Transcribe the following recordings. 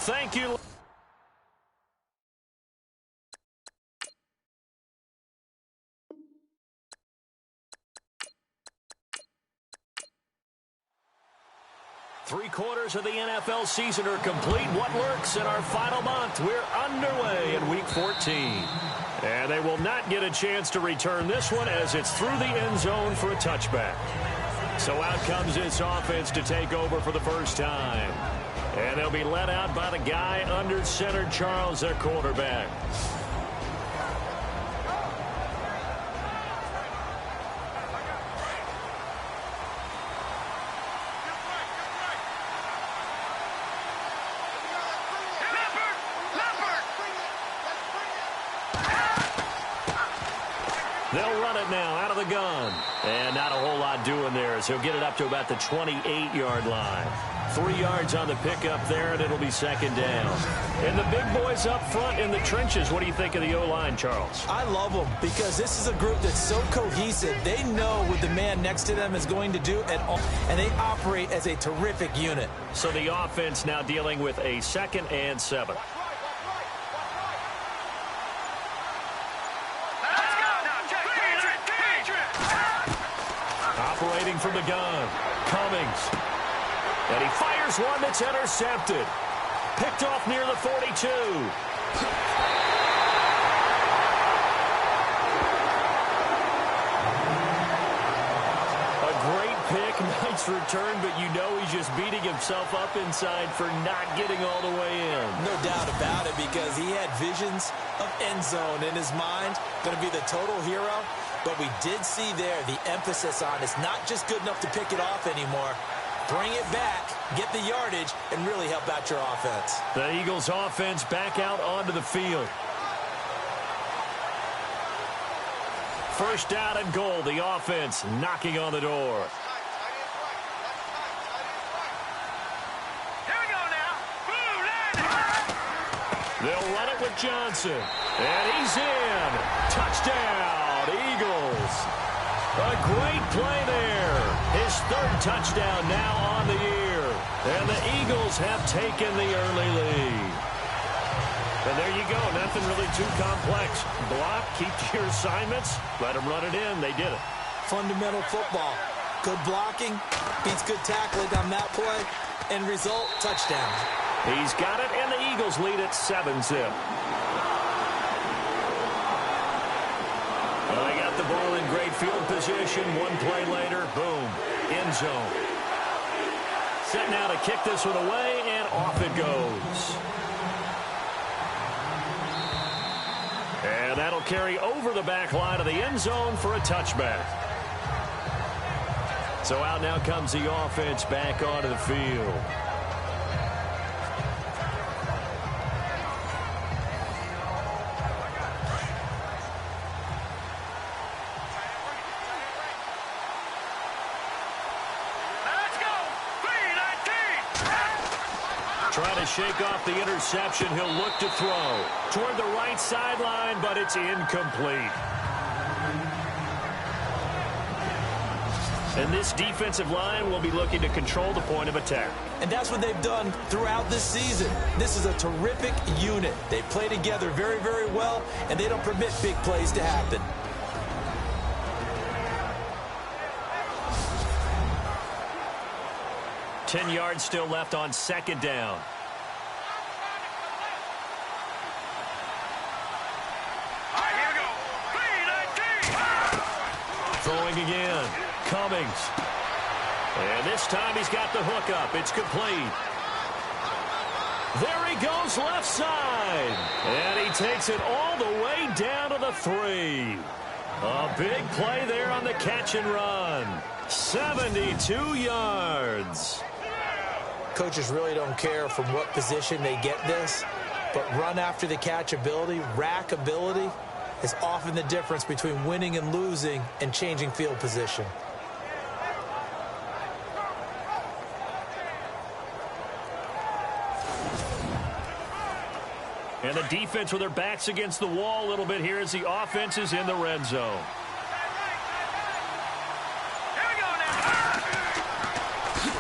Thank you. Three-quarters of the NFL season are complete. What lurks in our final month? We're underway in Week 14. And they will not get a chance to return this one as it's through the end zone for a touchback. So out comes this offense to take over for the first time. And they'll be led out by the guy under center, Charles, their quarterback. They'll run it now out of the gun. And not a whole lot doing there as he'll get it up to about the 28-yard line. 3 yards on the pickup there, and it'll be second down. And the big boys up front in the trenches. What do you think of the O-line, Charles? I love them because this is a group that's so cohesive. They know what the man next to them is going to do, and they operate as a terrific unit. So the offense now dealing with a 2nd and 7. Operating from the gun, Cummings. And he fires one that's intercepted. Picked off near the 42. A great pick, nice return, but you know he's just beating himself up inside for not getting all the way in. No doubt about it, because he had visions of end zone in his mind. Going to be the total hero. But we did see there the emphasis on it's not just good enough to pick it off anymore. Bring it back, get the yardage, and really help out your offense. The Eagles offense back out onto the field. First down and goal. The offense knocking on the door. Here we go now. They'll run it with Johnson. And he's in. Touchdown, Eagles. A great play there. His 3rd touchdown now on the year. And the Eagles have taken the early lead. And there you go. Nothing really too complex. Block, keep to your assignments, let them run it in. They did it. Fundamental football. Good blocking, beats good tackling on that play. End result, touchdown. He's got it, and the Eagles lead at 7-zip. Well, they got the ball in great field position. One play later, boom, end zone. Set now to kick this one away, and off it goes. And that'll carry over the back line of the end zone for a touchback. So out now comes the offense back onto the field. Trying to shake off the interception. He'll look to throw toward the right sideline, but it's incomplete. And this defensive line will be looking to control the point of attack. And that's what they've done throughout this season. This is a terrific unit. They play together very, very well, and they don't permit big plays to happen. Ten yards still left on second down. All right, here we go. 3-19. Throwing again. Cummings. And this time he's got the hook up. It's complete. There he goes left side. And he takes it all the way down to the 3. A big play there on the catch and run. 72 yards. Coaches really don't care from what position they get this, but run after the catch ability, rack ability, is often the difference between winning and losing and changing field position. And the defense with their backs against the wall a little bit here as the offense is in the red zone.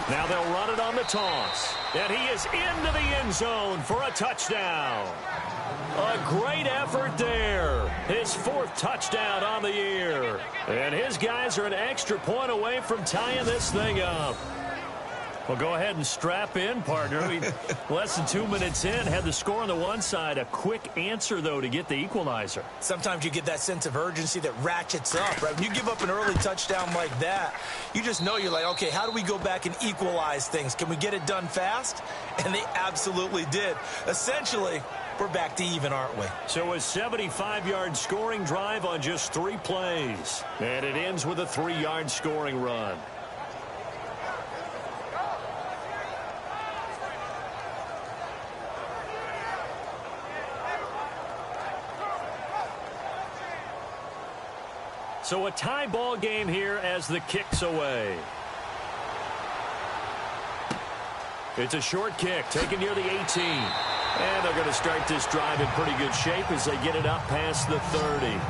Now they'll run it on the toss. And he is into the end zone for a touchdown. A great effort there. His 4th touchdown on the year. And his guys are an extra point away from tying this thing up. Well, go ahead and strap in, partner. Less than 2 minutes in, had the score on the one side. A quick answer, though, to get the equalizer. Sometimes you get that sense of urgency that ratchets up, right? When you give up an early touchdown like that, you just know you're like, okay, how do we go back and equalize things? Can we get it done fast? And they absolutely did. Essentially, we're back to even, aren't we? So a 75-yard scoring drive on just 3 plays. And it ends with a 3-yard scoring run. So a tie ball game here as the kick's away. It's a short kick taken near the 18. And they're going to start this drive in pretty good shape as they get it up past the 30.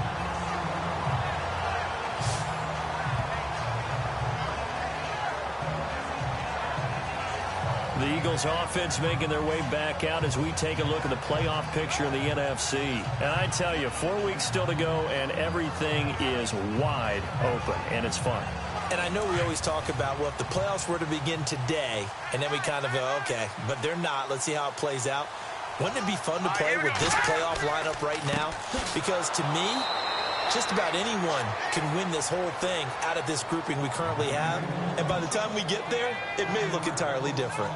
The Eagles offense making their way back out as we take a look at the playoff picture in the NFC. And I tell you, 4 weeks still to go, and everything is wide open, and it's fun. And I know we always talk about, well, if the playoffs were to begin today, and then we kind of go, okay, but they're not. Let's see how it plays out. Wouldn't it be fun to play with this playoff lineup right now? Because to me, just about anyone can win this whole thing out of this grouping we currently have. And by the time we get there, it may look entirely different.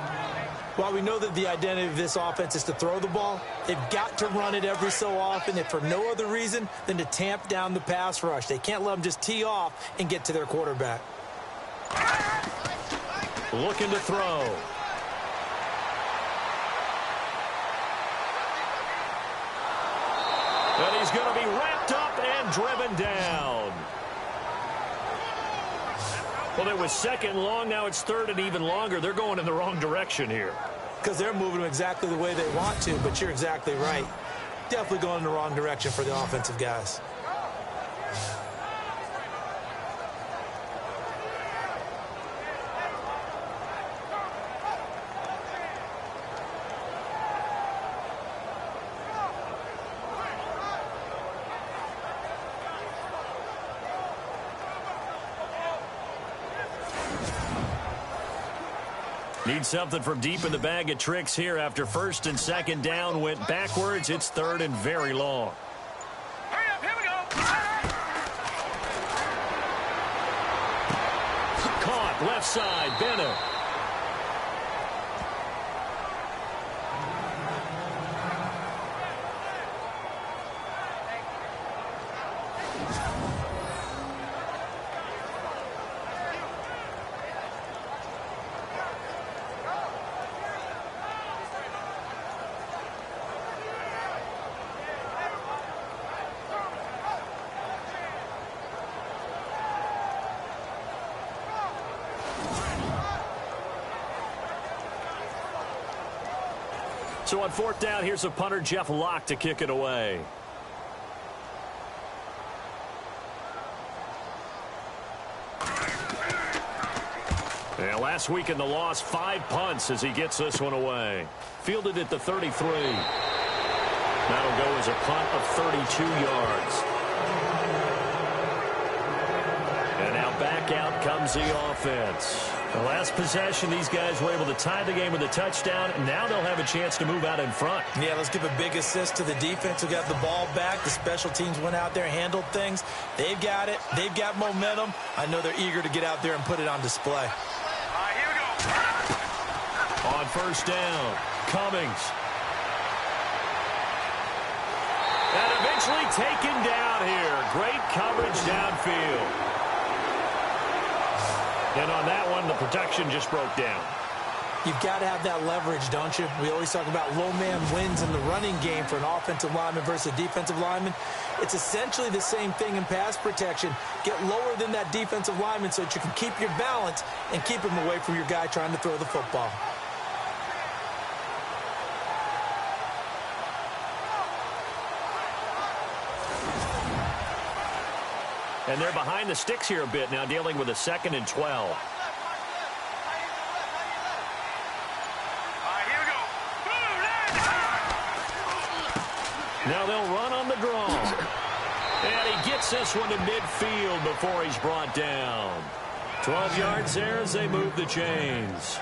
While we know that the identity of this offense is to throw the ball, they've got to run it every so often, if for no other reason than to tamp down the pass rush. They can't let them just tee off and get to their quarterback. Looking to throw. And he's going to be wrapped up and driven down. Well, it was 2nd and long. Now it's 3rd and even longer. They're going in the wrong direction here. Because they're moving them exactly the way they want to, but you're exactly right. Definitely going in the wrong direction for the offensive guys. Need something from deep in the bag of tricks here after 1st and 2nd down went backwards. It's 3rd and very long. Hurry up, here we go. Caught left side, Bennett. So on 4th down, here's a punter, Jeff Locke, to kick it away. And last week in the loss, 5 punts as he gets this one away. Fielded at the 33. That'll go as a punt of 32 yards. And now back out comes the offense. The last possession, these guys were able to tie the game with a touchdown. Now they'll have a chance to move out in front. Yeah, let's give a big assist to the defense who got the ball back. The special teams went out there and handled things. They've got it. They've got momentum. I know they're eager to get out there and put it on display. Here we go. On 1st down, Cummings. And eventually taken down here. Great coverage downfield. And on that one, the protection just broke down. You've got to have that leverage, don't you? We always talk about low man wins in the running game for an offensive lineman versus a defensive lineman. It's essentially the same thing in pass protection. Get lower than that defensive lineman so that you can keep your balance and keep him away from your guy trying to throw the football. And they're behind the sticks here a bit now, dealing with a 2nd and 12. Now they'll run on the draw. And he gets this one to midfield before he's brought down. 12 yards there as they move the chains.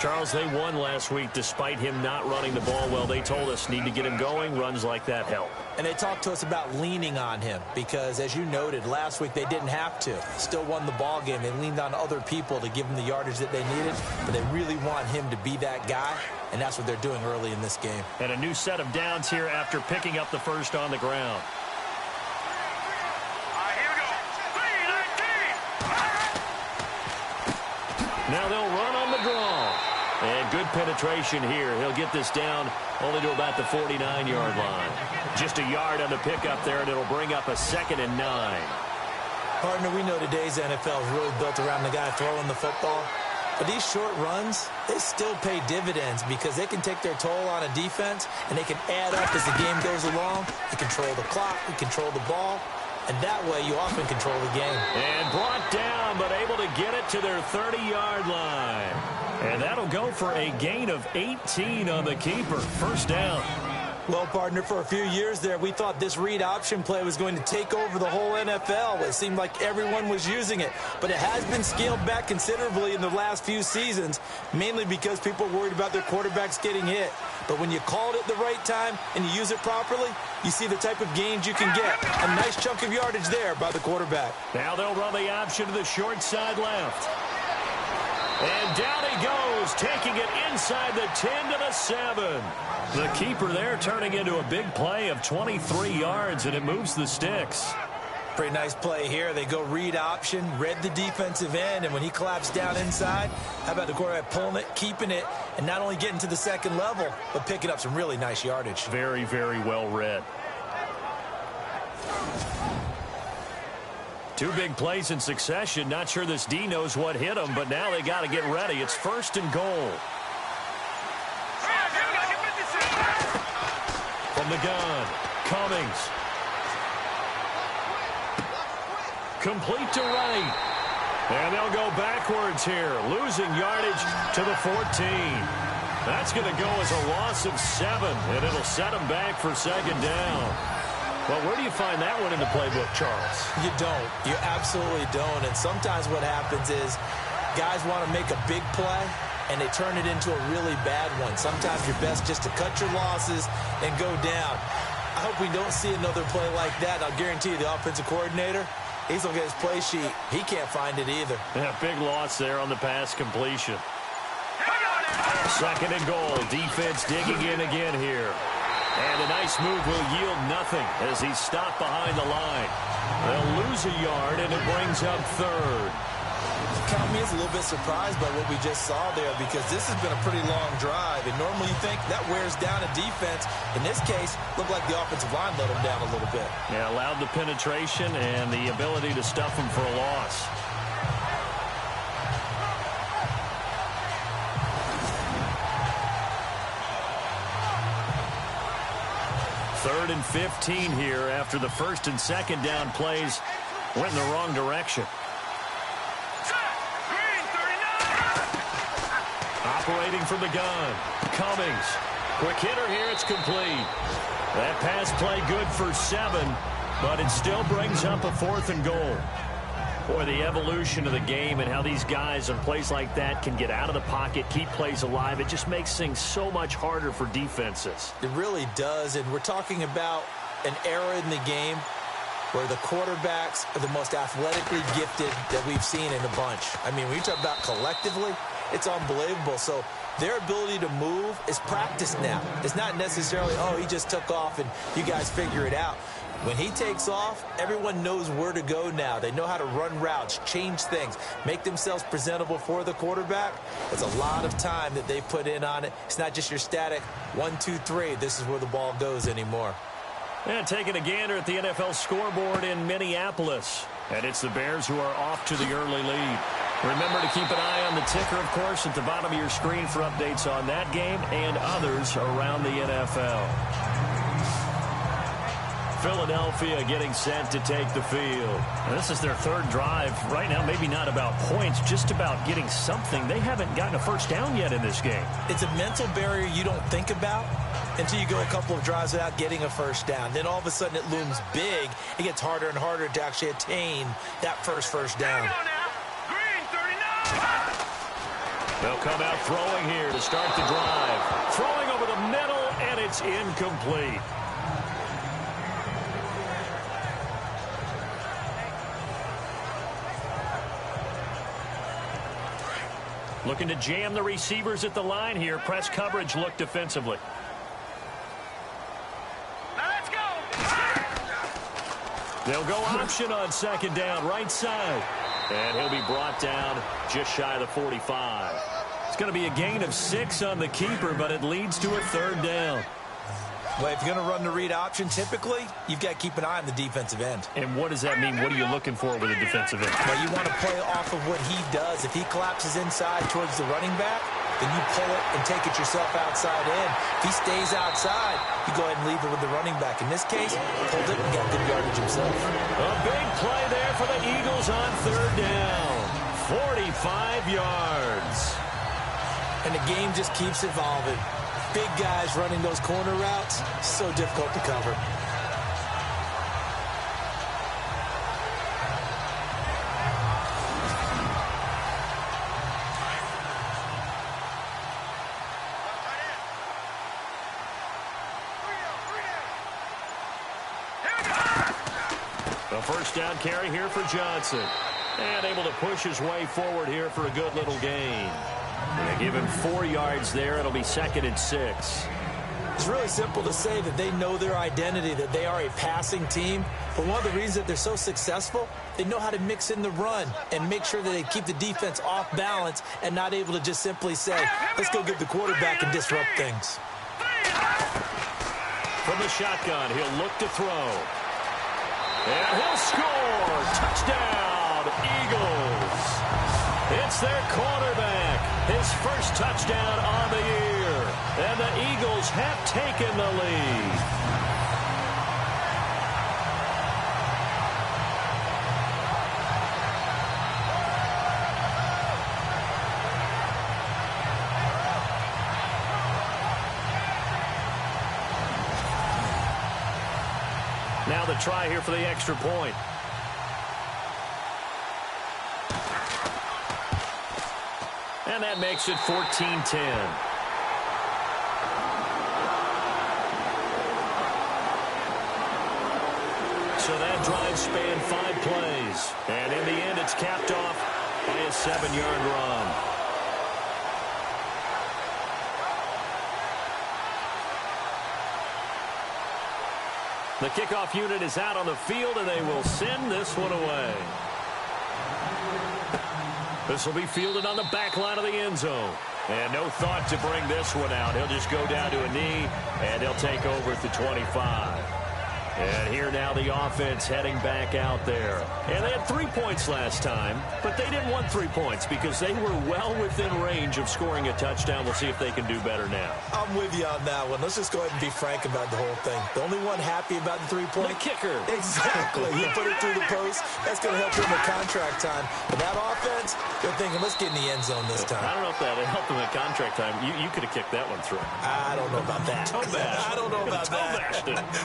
Charles, they won last week despite him not running the ball well. They told us need to get him going. Runs like that help. And they talked to us about leaning on him because, as you noted, last week they didn't have to. Still won the ball game. They leaned on other people to give them the yardage that they needed, but they really want him to be that guy, and that's what they're doing early in this game. And a new set of downs here after picking up the first on the ground. Here we go. 3-19. Now they'll run on the draw. And good penetration here. He'll get this down only to about the 49-yard line. Just a yard on the pickup there, and it'll bring up a 2nd and 9. Partner, we know today's NFL is really built around the guy throwing the football. But these short runs, they still pay dividends because they can take their toll on a defense, and they can add up as the game goes along. They control the clock, they control the ball, and that way you often control the game. And brought down, but able to get it to their 30-yard line. And that'll go for a gain of 18 on the keeper. First down. Well, partner, for a few years there, we thought this read option play was going to take over the whole NFL. It seemed like everyone was using it. But it has been scaled back considerably in the last few seasons, mainly because people are worried about their quarterbacks getting hit. But when you called it the right time and you use it properly, you see the type of gains you can get. A nice chunk of yardage there by the quarterback. Now they'll run the option to the short side left. And down he goes, taking it inside the 10 to the 7. The keeper there turning into a big play of 23 yards, and it moves the sticks. Pretty nice play here. They go read option, read the defensive end, and when he collapsed down inside, how about the quarterback pulling it, keeping it, and not only getting to the second level, but picking up some really nice yardage. Very, very well read. Two big plays in succession. Not sure this D knows what hit him, but now they got to get ready. It's 1st and goal. From the gun, Cummings. Complete to right. And they'll go backwards here, losing yardage to the 14. That's going to go as a loss of 7, and it'll set them back for 2nd down. Well, where do you find that one in the playbook, Charles? You don't. You absolutely don't. And sometimes what happens is guys want to make a big play, and they turn it into a really bad one. Sometimes you're best just to cut your losses and go down. I hope we don't see another play like that. I'll guarantee you the offensive coordinator, he's going to get his play sheet. He can't find it either. Yeah, big loss there on the pass completion. 2nd and goal. Defense digging in again here. And a nice move will yield nothing as he's stopped behind the line. They'll lose a yard, and it brings up 3rd. Count me as a little bit surprised by what we just saw there because this has been a pretty long drive. And normally you think that wears down a defense. In this case, looked like the offensive line let them down a little bit. Yeah, allowed the penetration and the ability to stuff them for a loss. Third and 15 here after the 1st and 2nd down plays went in the wrong direction. Operating from the gun, Cummings. Quick hitter here, it's complete. That pass play good for 7, but it still brings up a 4th and goal. Boy, the evolution of the game and how these guys on plays like that can get out of the pocket, keep plays alive, it just makes things so much harder for defenses. It really does, and we're talking about an era in the game where the quarterbacks are the most athletically gifted that we've seen in a bunch. I mean, when you talk about collectively, it's unbelievable. So their ability to move is practiced now. It's not necessarily, oh, he just took off and you guys figure it out. When he takes off, everyone knows where to go now. They know how to run routes, change things, make themselves presentable for the quarterback. It's a lot of time that they put in on it. It's not just your static 1, 2, 3. This is where the ball goes anymore. And taking a gander at the NFL scoreboard in Minneapolis. And it's the Bears who are off to the early lead. Remember to keep an eye on the ticker, of course, at the bottom of your screen for updates on that game and others around the NFL. Philadelphia getting set to take the field. Now, this is their third drive. Right now, maybe not about points, just about getting something. They haven't gotten a first down yet in this game. It's a mental barrier you don't think about until you go a couple of drives without getting a first down. Then all of a sudden it looms big. It gets harder and harder to actually attain that first down. Green 39. They'll come out throwing here to start the drive. Throwing over the middle, and it's incomplete. Looking to jam the receivers at the line here. Press coverage look defensively. Now let's go. They'll go option on second down, right side. And he'll be brought down just shy of the 45. It's going to be a gain of 6 on the keeper, but it leads to a third down. Well, if you're going to run the read option, typically, you've got to keep an eye on the defensive end. And what does that mean? What are you looking for with a defensive end? Well, you want to play off of what he does. If he collapses inside towards the running back, then you pull it and take it yourself outside in. If he stays outside, you go ahead and leave it with the running back. In this case, pulled it and got good yardage himself. A big play there for the Eagles on third down. 45 yards. And the game just keeps evolving. Big guys running those corner routes, so difficult to cover. A first down carry here for Johnson. And able to push his way forward here for a good little gain. And they give him 4 yards there. It'll be 2nd and 6. It's really simple to say that they know their identity, that they are a passing team. But one of the reasons that they're so successful, they know how to mix in the run and make sure that they keep the defense off balance and not able to just simply say, let's go get the quarterback and disrupt things. From the shotgun, he'll look to throw. And he'll score. Touchdown, Eagles. It's their quarterback. His first touchdown on the year. And the Eagles have taken the lead. Now the try here for the extra point. And that makes it 14-10. So that drive spanned 5 plays. And in the end, it's capped off by a 7-yard run. The kickoff unit is out on the field, and they will send this one away. This will be fielded on the back line of the end zone. And no thought to bring this one out. He'll just go down to a knee, and he'll take over at the 25. And here now the offense heading back out there. And they had 3 points last time, but they didn't want 3 points because they were well within range of scoring a touchdown. We'll see if they can do better now. I'm with you on that one. Let's just go ahead and be frank about the whole thing. The only one happy about the 3-point? The kicker. Exactly. He put it through the post. That's going to help him at contract time. But that offense, they're thinking, let's get in the end zone this time. I don't know if that helped him at contract time. You could have kicked that one through. I don't know about that. Toe bash. I don't know about that.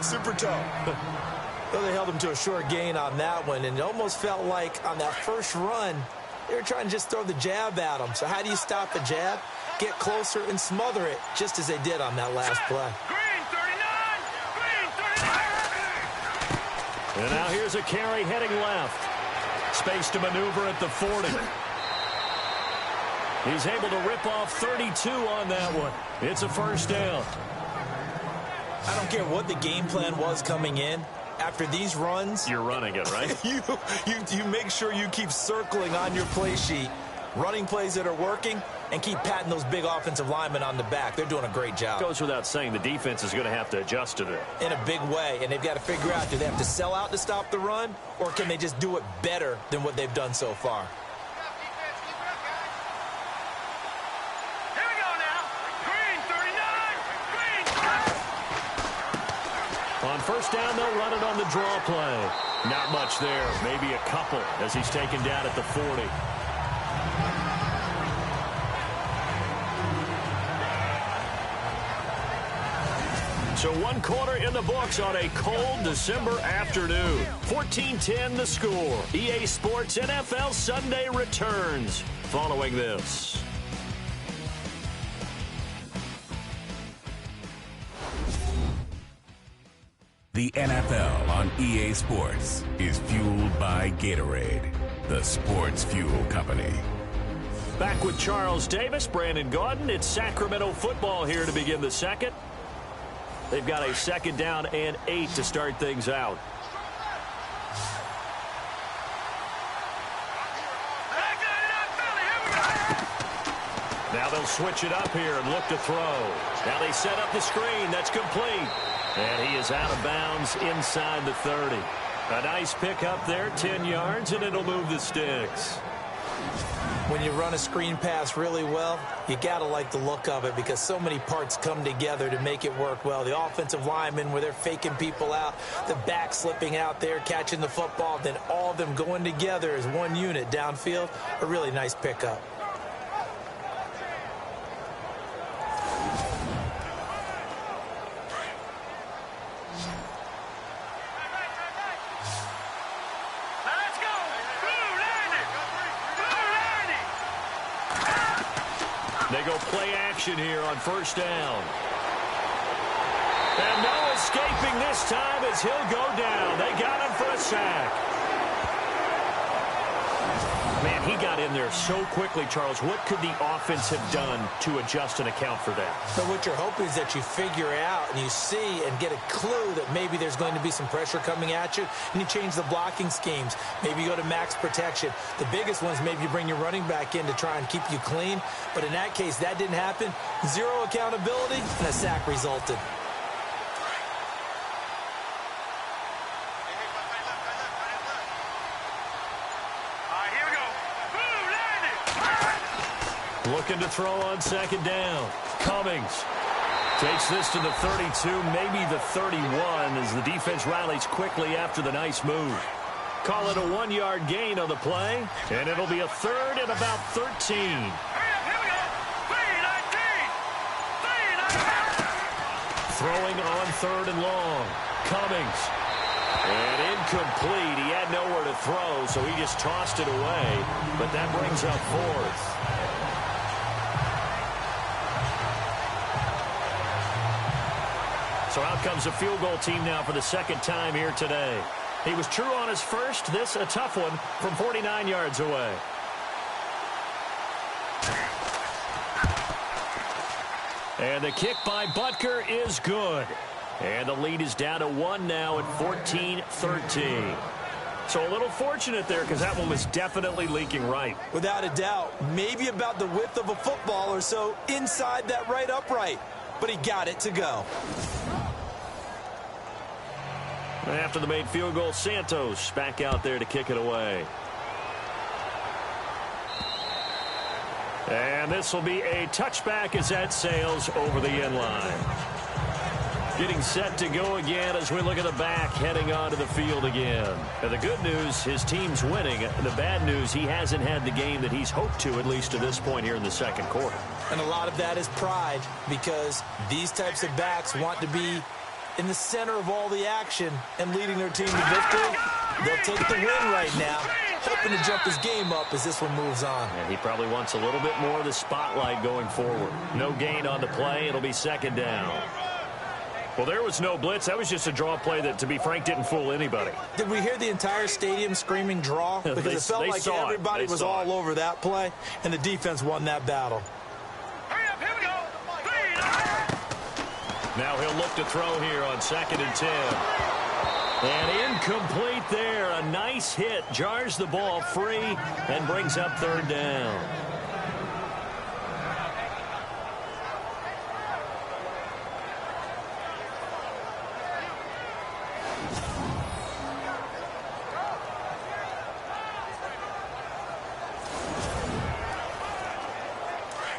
Super toe. Well, they held him to a short gain on that one, and it almost felt like on that first run, they were trying to just throw the jab at him. So how do you stop a jab? Get closer and smother it, just as they did on that last play. Green 39. And now here's a carry heading left. Space to maneuver at the 40. He's able to rip off 32 on that one. It's a first down. I don't care what the game plan was coming in. After these runs, you're running it, right? you make sure you keep circling on your play sheet, running plays that are working, and keep patting those big offensive linemen on the back. They're doing a great job. Goes without saying the defense is going to have to adjust to it. In a big way, and they've got to figure out, do they have to sell out to stop the run, or can they just do it better than what they've done so far? Here we go now. Green 39. Green. On first down, they'll run it on the draw play. Not much there. Maybe a couple as he's taken down at the 40. So 1 quarter in the books on a cold December afternoon. 14-10 the score. EA Sports NFL Sunday returns following this. The NFL on EA Sports is fueled by Gatorade, the sports fuel company. Back with Charles Davis, Brandon Gaudin. It's Sacramento football here to begin the second. They've got a 2nd down and 8 to start things out. Now they'll switch it up here and look to throw. Now they set up the screen. That's complete. And he is out of bounds inside the 30. A nice pickup there, 10 yards, and it'll move the sticks. When you run a screen pass really well, you got to like the look of it because so many parts come together to make it work well. The offensive linemen where they're faking people out, the back slipping out there, catching the football, then all of them going together as one unit downfield. A really nice pickup. They go play action here on first down. And no escaping this time as he'll go down. They got him for a sack. Man, he got in there so quickly, Charles. What could the offense have done to adjust and account for that? But what you're hoping is that you figure out and you see and get a clue that maybe there's going to be some pressure coming at you, and you change the blocking schemes. Maybe you go to max protection. The biggest one is maybe you bring your running back in to try and keep you clean. But in that case, that didn't happen. Zero accountability, and a sack resulted. Looking to throw on 2nd down. Cummings takes this to the 32, maybe the 31, as the defense rallies quickly after the nice move. Call it a 1-yard gain on the play, and it'll be a 3rd and about 13. Throwing on 3rd and long. Cummings. And incomplete. He had nowhere to throw, so he just tossed it away. But that brings up 4th. So out comes a field goal team now for the 2nd time here today. He was true on his first. This a tough one from 49 yards away. And the kick by Butker is good. And the lead is down to 1 now at 14-13. So a little fortunate there because that one was definitely leaking right. Without a doubt, maybe about the width of a football or so inside that right upright. But he got it to go. After the made field goal, Santos back out there to kick it away. And this will be a touchback as that sails over the end line. Getting set to go again as we look at the back heading onto the field again. And the good news, his team's winning. The bad news, he hasn't had the game that he's hoped to, at least to this point here in the 2nd quarter. And a lot of that is pride because these types of backs want to be in the center of all the action and leading their team to victory. They'll take the win right now, hoping to jump his game up as this one moves on. And he probably wants a little bit more of the spotlight going forward. No gain on the play. It'll be 2nd down. Well, there was no blitz. That was just a draw play that, to be frank, didn't fool anybody. Did we hear the entire stadium screaming draw? Because it felt like everybody was all over that play, and the defense won that battle. Now he'll look to throw here on 2nd and 10. And incomplete there. A nice hit. Jars the ball free and brings up 3rd down.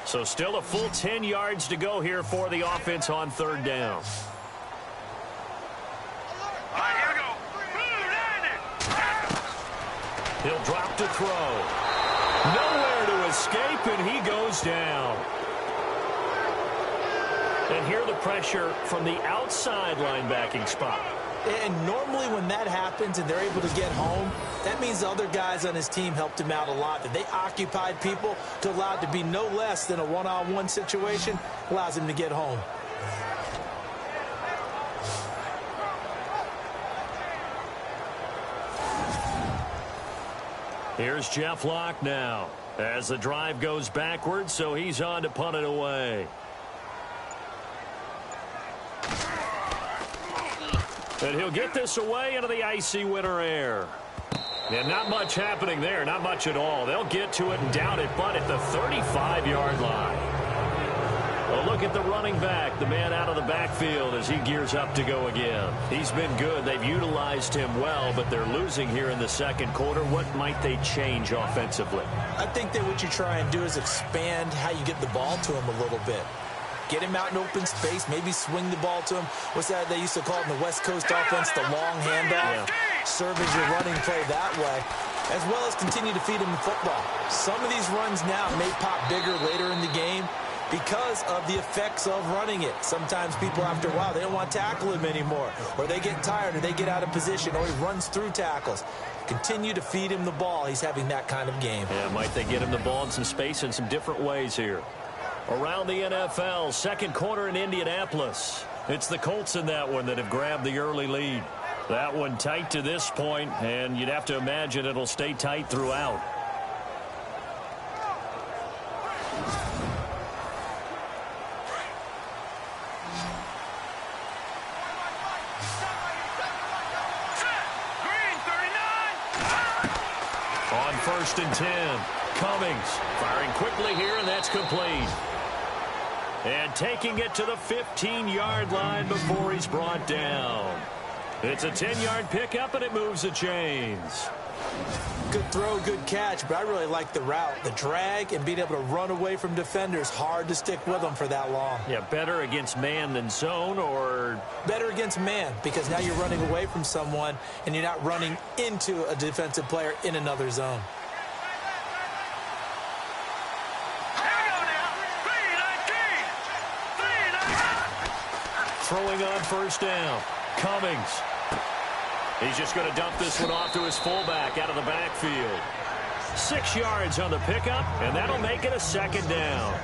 So still a full 10 yards to go here for the offense on 3rd down. He'll drop to throw. Nowhere to escape, and he goes down. And here the pressure from the outside linebacking spot. And normally when that happens and they're able to get home, that means the other guys on his team helped him out a lot. That they occupied people to allow it to be no less than a one-on-one situation allows him to get home. Here's Jeff Locke now as the drive goes backwards, so he's on to punt it away. And he'll get this away into the icy winter air. And not much happening there, not much at all. They'll get to it and down it, but at the 35-yard line. Well, look at the running back, the man out of the backfield as he gears up to go again. He's been good. They've utilized him well, but they're losing here in the second quarter. What might they change offensively? I think that what you try and do is expand how you get the ball to him a little bit. Get him out in open space, maybe swing the ball to him. What's that they used to call it in the West Coast offense, the long handoff? Yeah. Serve as your running play that way, as well as continue to feed him the football. Some of these runs now may pop bigger later in the game because of the effects of running it. Sometimes people, after a while, they don't want to tackle him anymore, or they get tired, or they get out of position, or he runs through tackles. Continue to feed him the ball. He's having that kind of game. Yeah, might they get him the ball in some space in some different ways here. Around the NFL, second quarter in Indianapolis. It's the Colts in that one that have grabbed the early lead. That one tight to this point, and you'd have to imagine it'll stay tight throughout. Green, 39. On 1st and 10, Cummings firing quickly here, and that's complete. And taking it to the 15-yard line before he's brought down. It's a 10-yard pickup, and it moves the chains. Good throw, good catch, but I really like the route. The drag and being able to run away from defenders. Hard to stick with them for that long. Yeah, better against man than zone, or? Better against man, because now you're running away from someone, and you're not running into a defensive player in another zone. Throwing on 1st down. Cummings. He's just going to dump this one off to his fullback out of the backfield. 6 yards on the pickup, and that'll make it a 2nd down.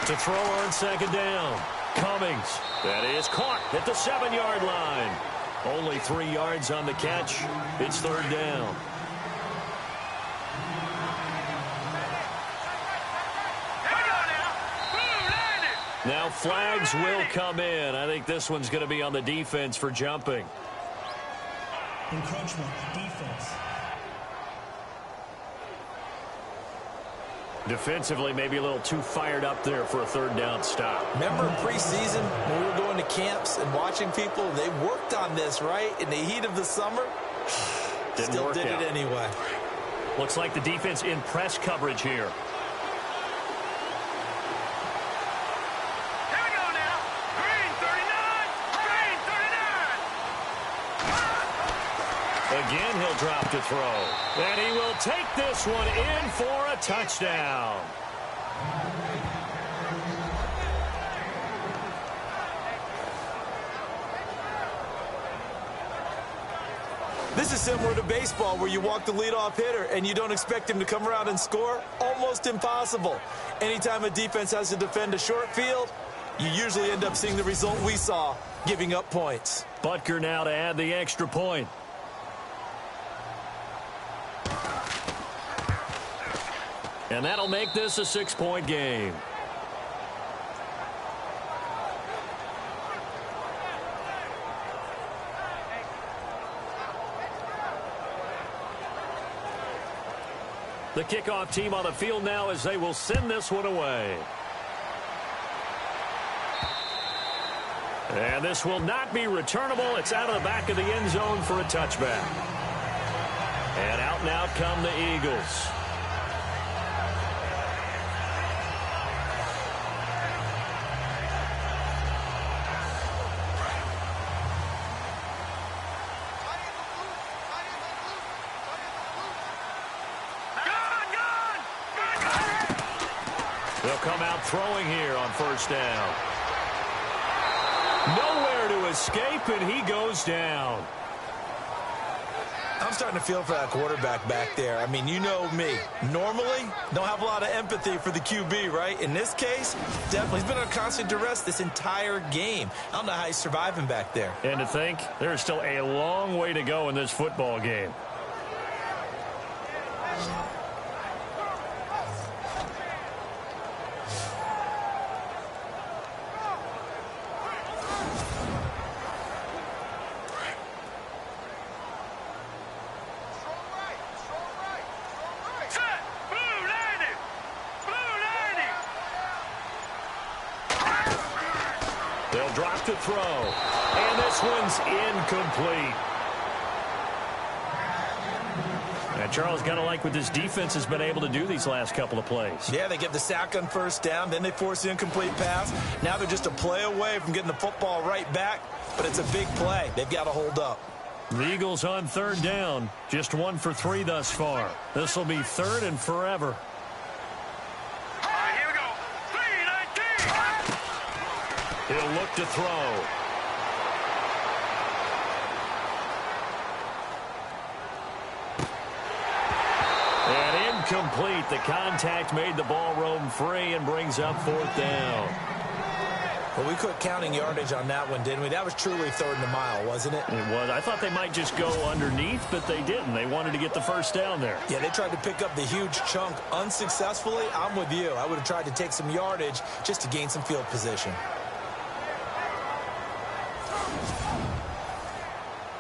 To throw on 2nd down. Cummings. That is caught at the 7-yard line. Only 3 yards on the catch. It's 3rd down. Now flags will come in. I think this one's going to be on the defense for jumping. Encroachment, defense. Defensively, maybe a little too fired up there for a 3rd down stop. Remember preseason when we were going to camps and watching people? They worked on this, right? In the heat of the summer. Still did it anyway. Looks like the defense in press coverage here. Here we go now. Green, 39. Green, 39. Again, he'll drop to throw. And he will take this one in for a touchdown. This is similar to baseball where you walk the leadoff hitter and you don't expect him to come around and score. Almost impossible. Anytime a defense has to defend a short field, you usually end up seeing the result we saw, giving up points. Butker now to add the extra point. And that'll make this a 6-point game. The kickoff team on the field now as they will send this one away. And this will not be returnable. It's out of the back of the end zone for a touchback. And out come the Eagles. They'll come out throwing here on first down. Nowhere to escape, and he goes down. I'm starting to feel for that quarterback back there. I mean, you know me. Normally, don't have a lot of empathy for the QB, right? In this case, definitely. He's been under constant duress this entire game. I don't know how he's surviving back there. And to think, there's still a long way to go in this football game. They'll drop to throw. And this one's incomplete. And Charles, got to like what this defense has been able to do these last couple of plays. Yeah, they get the sack on first down, then they force the incomplete pass. Now they're just a play away from getting the football right back, but it's a big play. They've got to hold up. The Eagles on third down. Just 1 for 3 thus far. This will be third and forever. Here we go. 3-19. He'll look to throw. And incomplete. The contact made the ball roam free and brings up fourth down. Well, we quit counting yardage on that one, didn't we? That was truly third and a mile, wasn't it? It was. I thought they might just go underneath, but they didn't. They wanted to get the first down there. Yeah, they tried to pick up the huge chunk unsuccessfully. I'm with you. I would have tried to take some yardage just to gain some field position.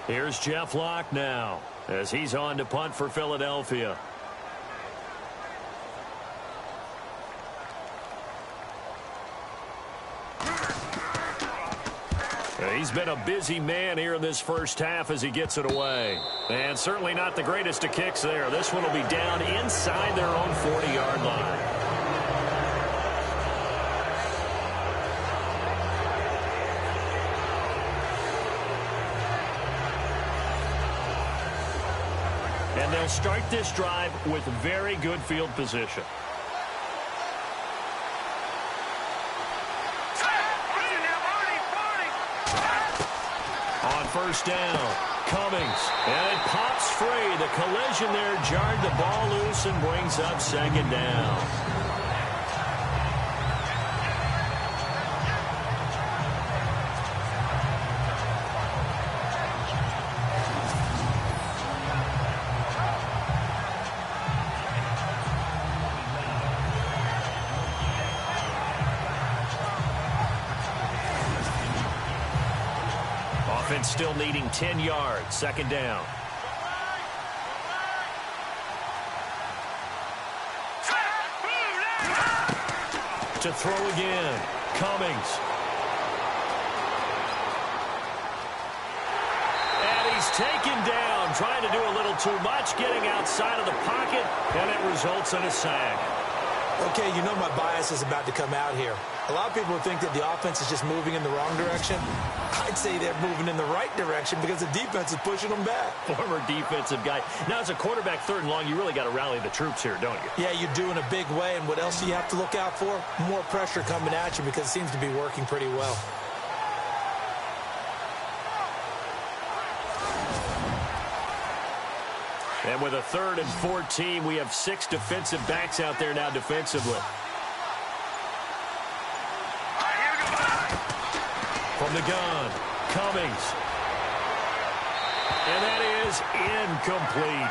Here's Jeff Locke now as he's on to punt for Philadelphia. He's been a busy man here in this first half as he gets it away. And certainly not the greatest of kicks there. This one will be down inside their own 40-yard line. And they'll start this drive with very good field position. On first down, Cummings, and it pops free. The collision there jarred the ball loose and brings up second down. Offense still needing 10 yards. Second down. To throw again. Cummings. And he's taken down, trying to do a little too much, getting outside of the pocket, and it results in a sack. Okay, you know my bias is about to come out here. A lot of people think that the offense is just moving in the wrong direction. I'd say they're moving in the right direction because the defense is pushing them back. Former defensive guy. Now, as a quarterback, third and long, you really got to rally the troops here, don't you? Yeah, you do in a big way. And what else do you have to look out for? More pressure coming at you because it seems to be working pretty well. And with a 3rd and 14, we have 6 defensive backs out there now defensively. From the gun, Cummings. And that is incomplete.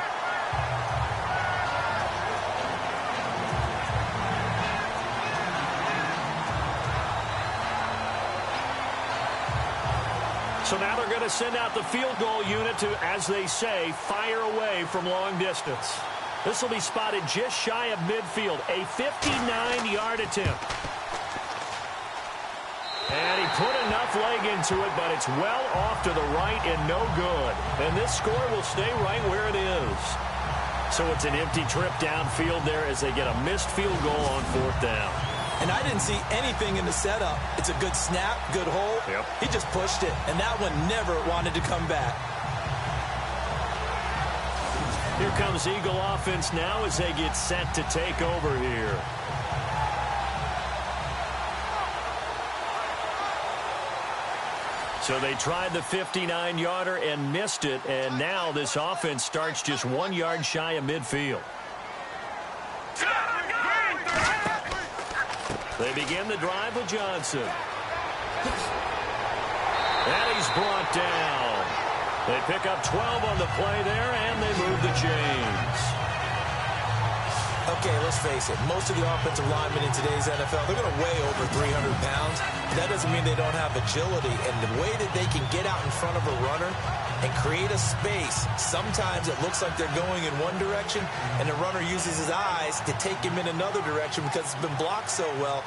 So now they're going to send out the field goal unit to, as they say, fire away from long distance. This will be spotted just shy of midfield. A 59-yard attempt. And he put enough leg into it, but it's well off to the right and no good. And this score will stay right where it is. So it's an empty trip downfield there as they get a missed field goal on 4th down. And I didn't see anything in the setup. It's a good snap, good hole. Yep. He just pushed it, and that one never wanted to come back. Here comes Eagle offense now as they get set to take over here. So they tried the 59-yarder and missed it, and now this offense starts just 1 yard shy of midfield. They begin the drive with Johnson. And he's brought down. They pick up 12 on the play there, and they move the chains. Okay, let's face it. Most of the offensive linemen in today's NFL, they're going to weigh over 300 pounds. That doesn't mean they don't have agility. And the way that they can get out in front of a runner and create a space, sometimes it looks like they're going in one direction, and the runner uses his eyes to take him in another direction because it's been blocked so well.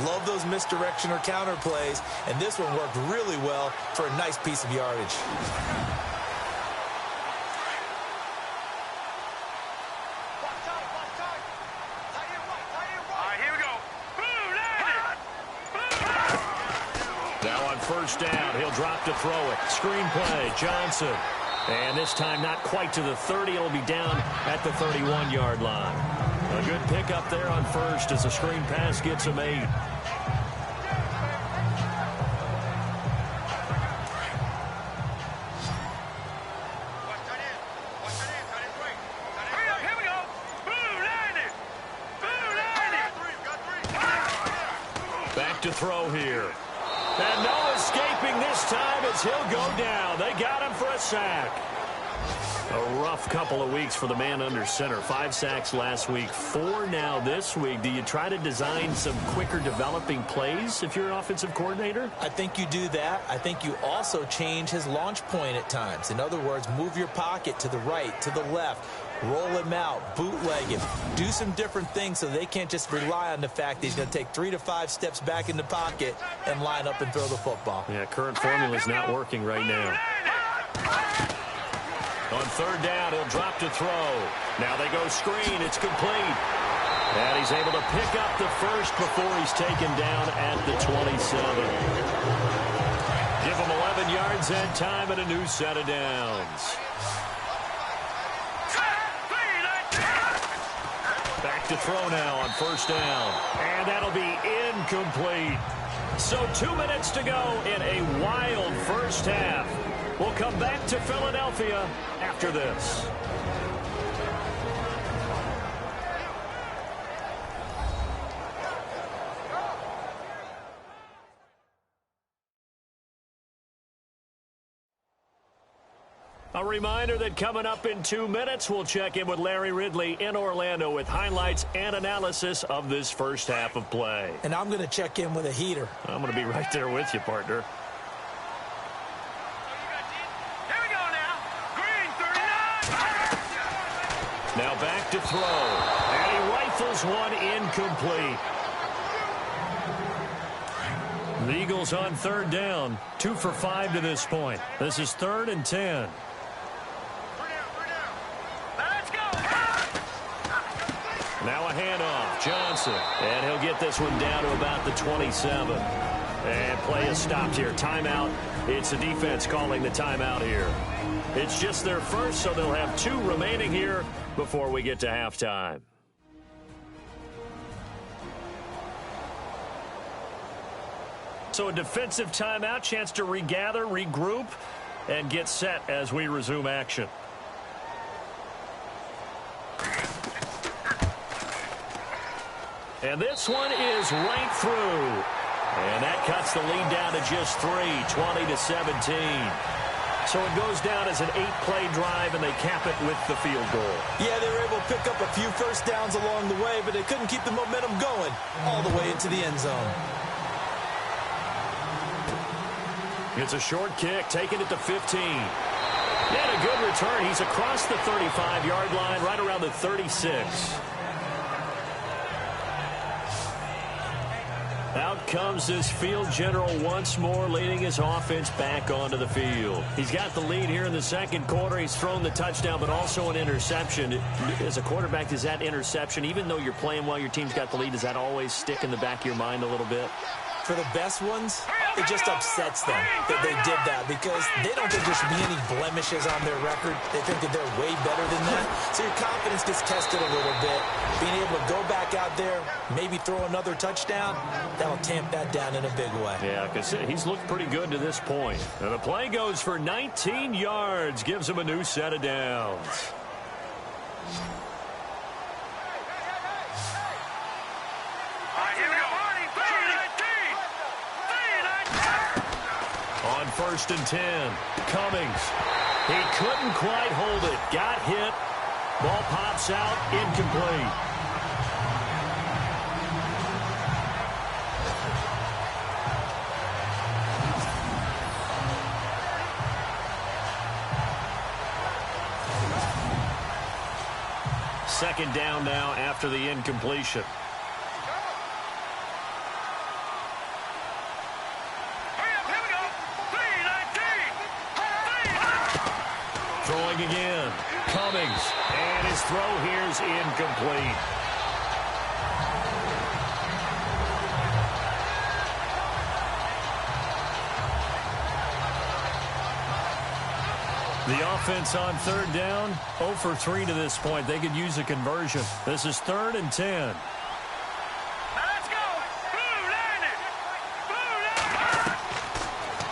Love those misdirection or counter plays, and this one worked really well for a nice piece of yardage. First down, he'll drop to throw it. Screen play, Johnson. And this time not quite to the 30. It'll be down at the 31-yard line. A good pickup there on first as the screen pass gets him 8. Back to throw here. And no escaping this time as he'll go down. They got him for a sack. A rough couple of weeks for the man under center. 5 sacks last week, 4 now this week. Do you try to design some quicker developing plays if you're an offensive coordinator? I think you do that. I think you also change his launch point at times. In other words, move your pocket to the right, to the left. Roll him out, bootleg him, do some different things so they can't just rely on the fact that he's going to take 3 to 5 steps back in the pocket and line up and throw the football. Yeah, current formula is not working right now. On third down, he'll drop to throw. Now they go screen. It's complete. And he's able to pick up the first before he's taken down at the 27. Give him 11 yards that time and a new set of downs. Back to throw now on first down. And that'll be incomplete. So 2 minutes to go in a wild first half. We'll come back to Philadelphia after this. A reminder that coming up in 2 minutes, we'll check in with Larry Ridley in Orlando with highlights and analysis of this first half of play. And I'm going to check in with a heater. I'm going to be right there with you, partner. Here we go now. Green 39. Now back to throw. And he rifles one incomplete. The Eagles on third down. 2 for 5 to this point. This is 3rd and 10. Now a handoff, Johnson, and he'll get this one down to about the 27. And play is stopped here. Timeout. It's the defense calling the timeout here. It's just their first, so they'll have 2 remaining here before we get to halftime. So a defensive timeout, chance to regather, regroup, and get set as we resume action. And this one is right through. And that cuts the lead down to just 3, 20-17. So it goes down as an 8-play drive, and they cap it with the field goal. Yeah, they were able to pick up a few first downs along the way, but they couldn't keep the momentum going all the way into the end zone. It's a short kick, taking it to 15. And a good return. He's across the 35-yard line, right around the 36. Out comes this field general once more, leading his offense back onto the field. He's got the lead here in the second quarter. He's thrown the touchdown, but also an interception. As a quarterback, does that interception, even though you're playing well, your team's got the lead, does that always stick in the back of your mind a little bit? For the best ones, it just upsets them that they did that because they don't think there should be any blemishes on their record. They think that they're way better than that. So your confidence gets tested a little bit. Being able to go back out there, maybe throw another touchdown, that'll tamp that down in a big way. Yeah, because he's looked pretty good to this point. And the play goes for 19 yards, gives him a new set of downs. On 1st and 10, Cummings. He couldn't quite hold it. Got hit. Ball pops out, incomplete. Second down now after the incompletion. Throwing again. Cummings. And his throw here's incomplete. The offense on third down, 0 for 3 to this point. They could use a conversion. This is 3rd and 10. Let's go! Blue landed!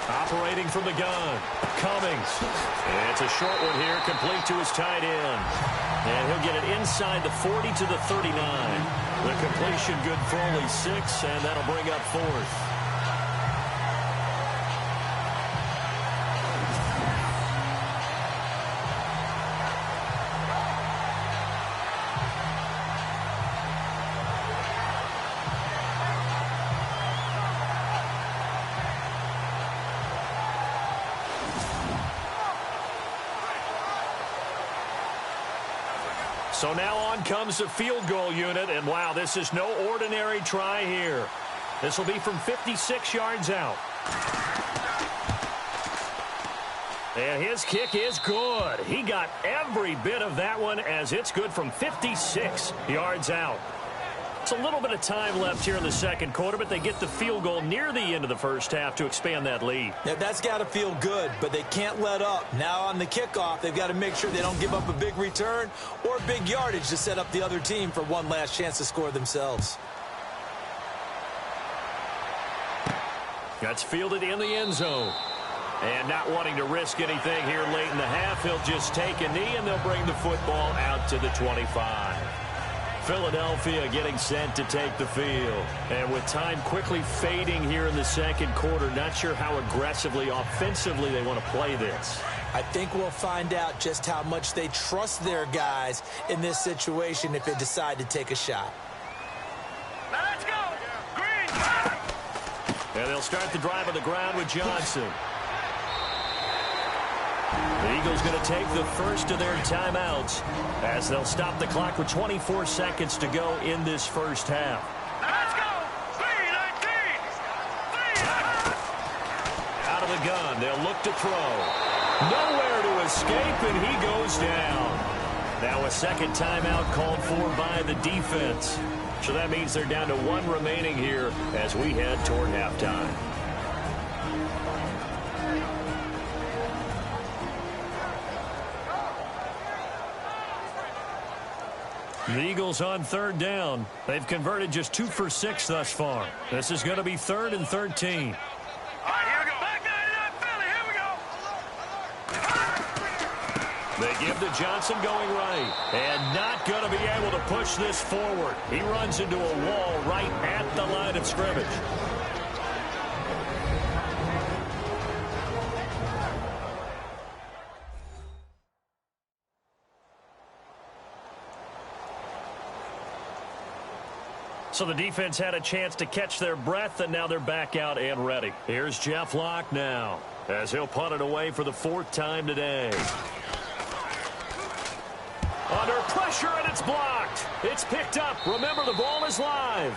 Operating from the gun. Cummings. And it's a short one here, complete to his tight end. And he'll get it inside the 40 to the 39. The completion good for only 6, and that'll bring up 4th. So now on comes the field goal unit, and wow, this is no ordinary try here. This will be from 56 yards out. And his kick is good. He got every bit of that one as it's good from 56 yards out. It's a little bit of time left here in the second quarter, but they get the field goal near the end of the first half to expand that lead. Now, that's got to feel good, but they can't let up. Now on the kickoff, they've got to make sure they don't give up a big return or big yardage to set up the other team for one last chance to score themselves. That's fielded in the end zone. And not wanting to risk anything here late in the half, he'll just take a knee, and they'll bring the football out to the 25. Philadelphia getting set to take the field. And with time quickly fading here in the second quarter, not sure how aggressively, offensively they want to play this. I think we'll find out just how much they trust their guys in this situation if they decide to take a shot. Let's go! Green! And they'll start the drive on the ground with Johnson. The Eagles going to take the first of their timeouts as they'll stop the clock with 24 seconds to go in this first half. Let's go! 3-19! Out of the gun, they'll look to throw. Nowhere to escape, and he goes down. Now a second timeout called for by the defense. So that means they're down to 1 remaining here as we head toward halftime. The Eagles on third down. They've converted just 2 for 6 thus far. This is going to be 3rd and 13. All right, here we go. Back 99 Philly. Here we go. They give to Johnson going right. And not going to be able to push this forward. He runs into a wall right at the line of scrimmage. So the defense had a chance to catch their breath, and now they're back out and ready. Here's Jeff Locke now. as he'll punt it away for the 4th time today. Under pressure, and it's blocked. It's picked up. Remember, the ball is live.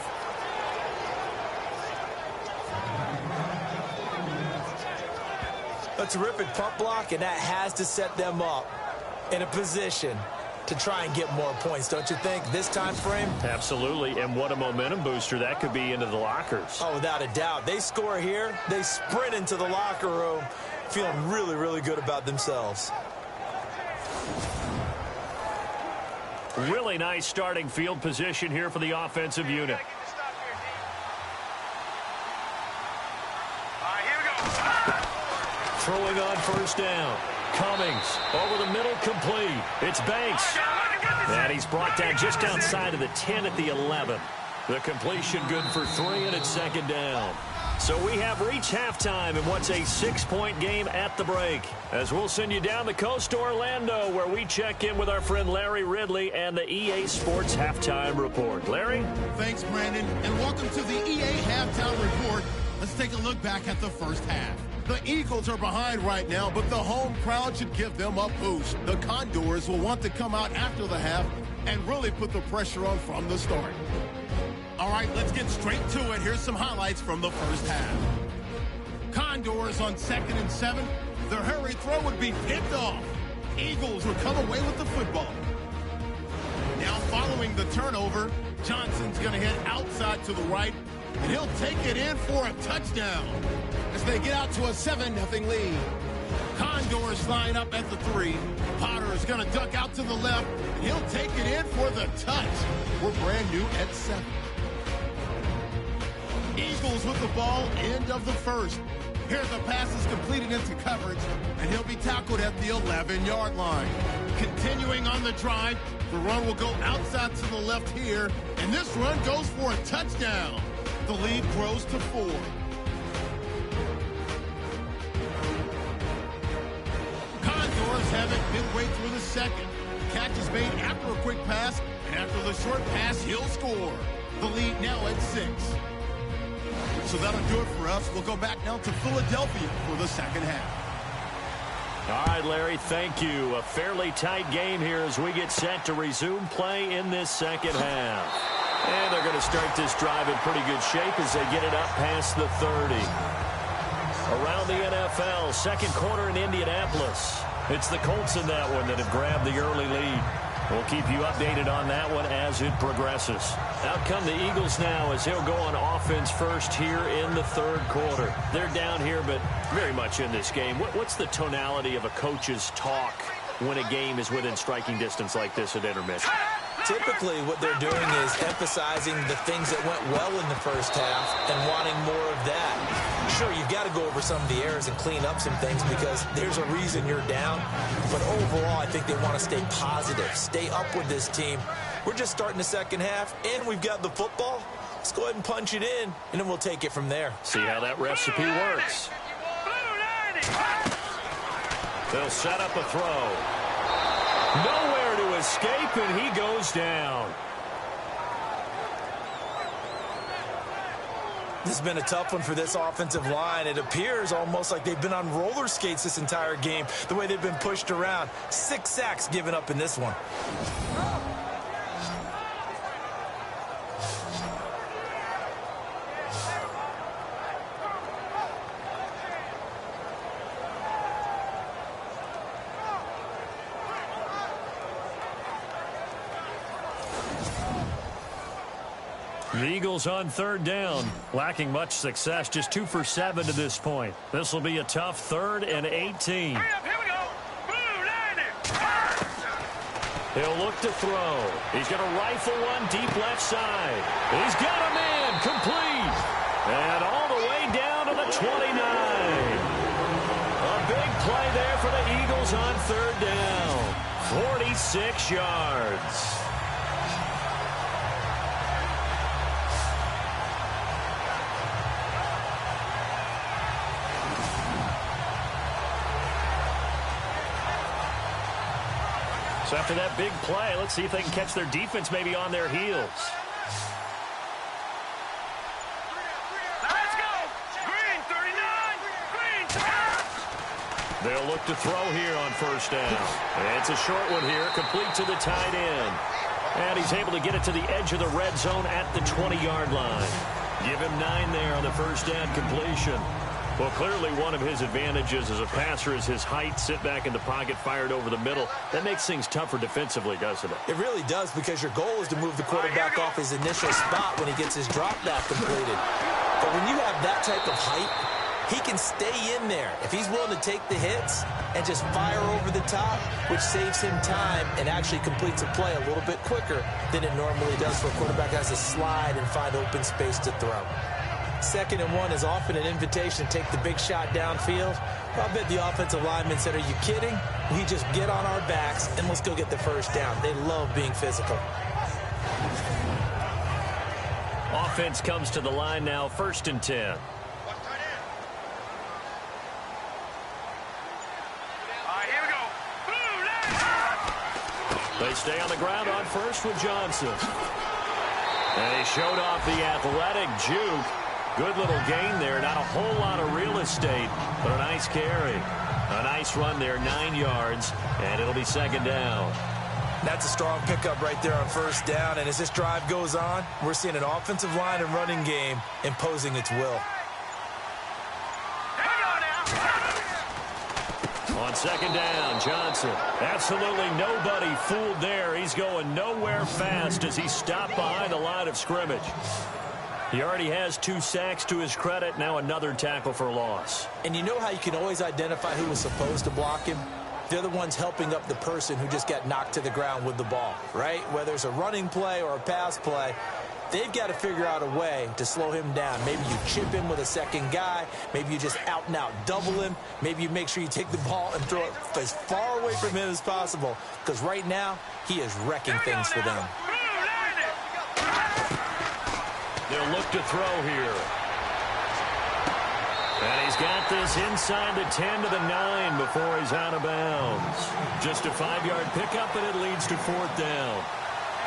A terrific punt block, and that has to set them up in a position to try and get more points, don't you think, this time frame? Absolutely, and what a momentum booster that could be into the lockers. Oh, without a doubt. They score here, they sprint into the locker room, feeling really, really good about themselves. Really nice starting field position here for the offensive unit. Throwing on first down. Cummings over the middle, complete. It's Banks. And he's brought down just outside of the 10 at the 11. The completion good for 3, and it's 2nd down. So we have reached halftime in what's a 6-point game at the break, as we'll send you down the coast to Orlando, where we check in with our friend Larry Ridley and the EA Sports Halftime Report. Larry? Thanks, Brandon, and welcome to the EA Halftime Report. Let's take a look back at the first half. The Eagles are behind right now, but the home crowd should give them a boost. The Condors will want to come out after the half and really put the pressure on from the start. All right, let's get straight to it. Here's some highlights from the first half. Condors on 2nd and 7. Their hurry throw would be picked off. Eagles would come away with the football. Now following the turnover, Johnson's going to hit outside to the right, and he'll take it in for a touchdown as they get out to a 7-0 lead. Condors line up at the 3. Potter is going to duck out to the left, and he'll take it in for the touch. We're brand new at 7. Eagles with the ball, end of the first. Here the pass is completed into coverage, and he'll be tackled at the 11-yard line. Continuing on the drive, the run will go outside to the left here, and this run goes for a touchdown. The lead grows to 4. Condors have it midway through the second. Catch is made after a quick pass, and after the short pass, he'll score. The lead now at 6. So that'll do it for us. We'll go back now to Philadelphia for the second half. All right, Larry, thank you. A fairly tight game here as we get set to resume play in this second half. And they're going to start this drive in pretty good shape as they get it up past the 30. Around the NFL, second quarter in Indianapolis. It's the Colts in that one that have grabbed the early lead. We'll keep you updated on that one as it progresses. Out come the Eagles now as he'll go on offense first here in the 3rd quarter. They're down here, but very much in this game. What's the tonality of a coach's talk when a game is within striking distance like this at intermission? Typically, what they're doing is emphasizing the things that went well in the first half and wanting more of that. Sure, you've got to go over some of the errors and clean up some things because there's a reason you're down. But overall, I think they want to stay positive, stay up with this team. We're just starting the second half, and we've got the football. Let's go ahead and punch it in, and then we'll take it from there. See how that recipe works. They'll set up a throw. Nowhere to escape, and he goes down. This has been a tough one for this offensive line. It appears almost like they've been on roller skates this entire game, the way they've been pushed around. 6 sacks given up in this one. The Eagles on 3rd down, lacking much success, just 2 for 7 to this point. This will be a tough 3rd and 18. Hurry up, here we go. Blue line it. He'll look to throw. He's going to rifle one deep left side. He's got a man complete. And all the way down to the 29. A big play there for the Eagles on 3rd down. 46 yards. So after that big play, let's see if they can catch their defense maybe on their heels. Let's go. Green 39. Green 39. They'll look to throw here on first down. It's a short one here, complete to the tight end. And he's able to get it to the edge of the red zone at the 20-yard line. Give him 9 there on the first down completion. Well, clearly one of his advantages as a passer is his height. Sit back in the pocket, fired over the middle. That makes things tougher defensively, doesn't it? It really does, because your goal is to move the quarterback off his initial spot when he gets his drop back completed. But when you have that type of height, he can stay in there if he's willing to take the hits and just fire over the top, which saves him time and actually completes a play a little bit quicker than it normally does for a quarterback that has to slide and find open space to throw. 2nd and 1 is often an invitation to take the big shot downfield. I bet the offensive lineman said, "Are you kidding? We just get on our backs and let's go get the first down." They love being physical. Offense comes to the line now, 1st and 10. They stay on the ground on first with Johnson. And he showed off the athletic juke. Good little gain there. Not a whole lot of real estate, but a nice carry. A nice run there, 9 yards, and it'll be 2nd down. That's a strong pickup right there on first down. And as this drive goes on, we're seeing an offensive line and running game imposing its will. On 2nd down, Johnson. Absolutely nobody fooled there. He's going nowhere fast as he stopped behind the line of scrimmage. He already has 2 sacks to his credit. Now another tackle for loss. And you know how you can always identify who was supposed to block him? They're the ones helping up the person who just got knocked to the ground with the ball, right? Whether it's a running play or a pass play, they've got to figure out a way to slow him down. Maybe you chip him with a second guy. Maybe you just out-and-out double him. Maybe you make sure you take the ball and throw it as far away from him as possible. Because right now, he is wrecking things for them. They'll look to throw here. And he's got this inside the 10 to the 9 before he's out of bounds. Just a 5-yard pickup, and it leads to 4th down.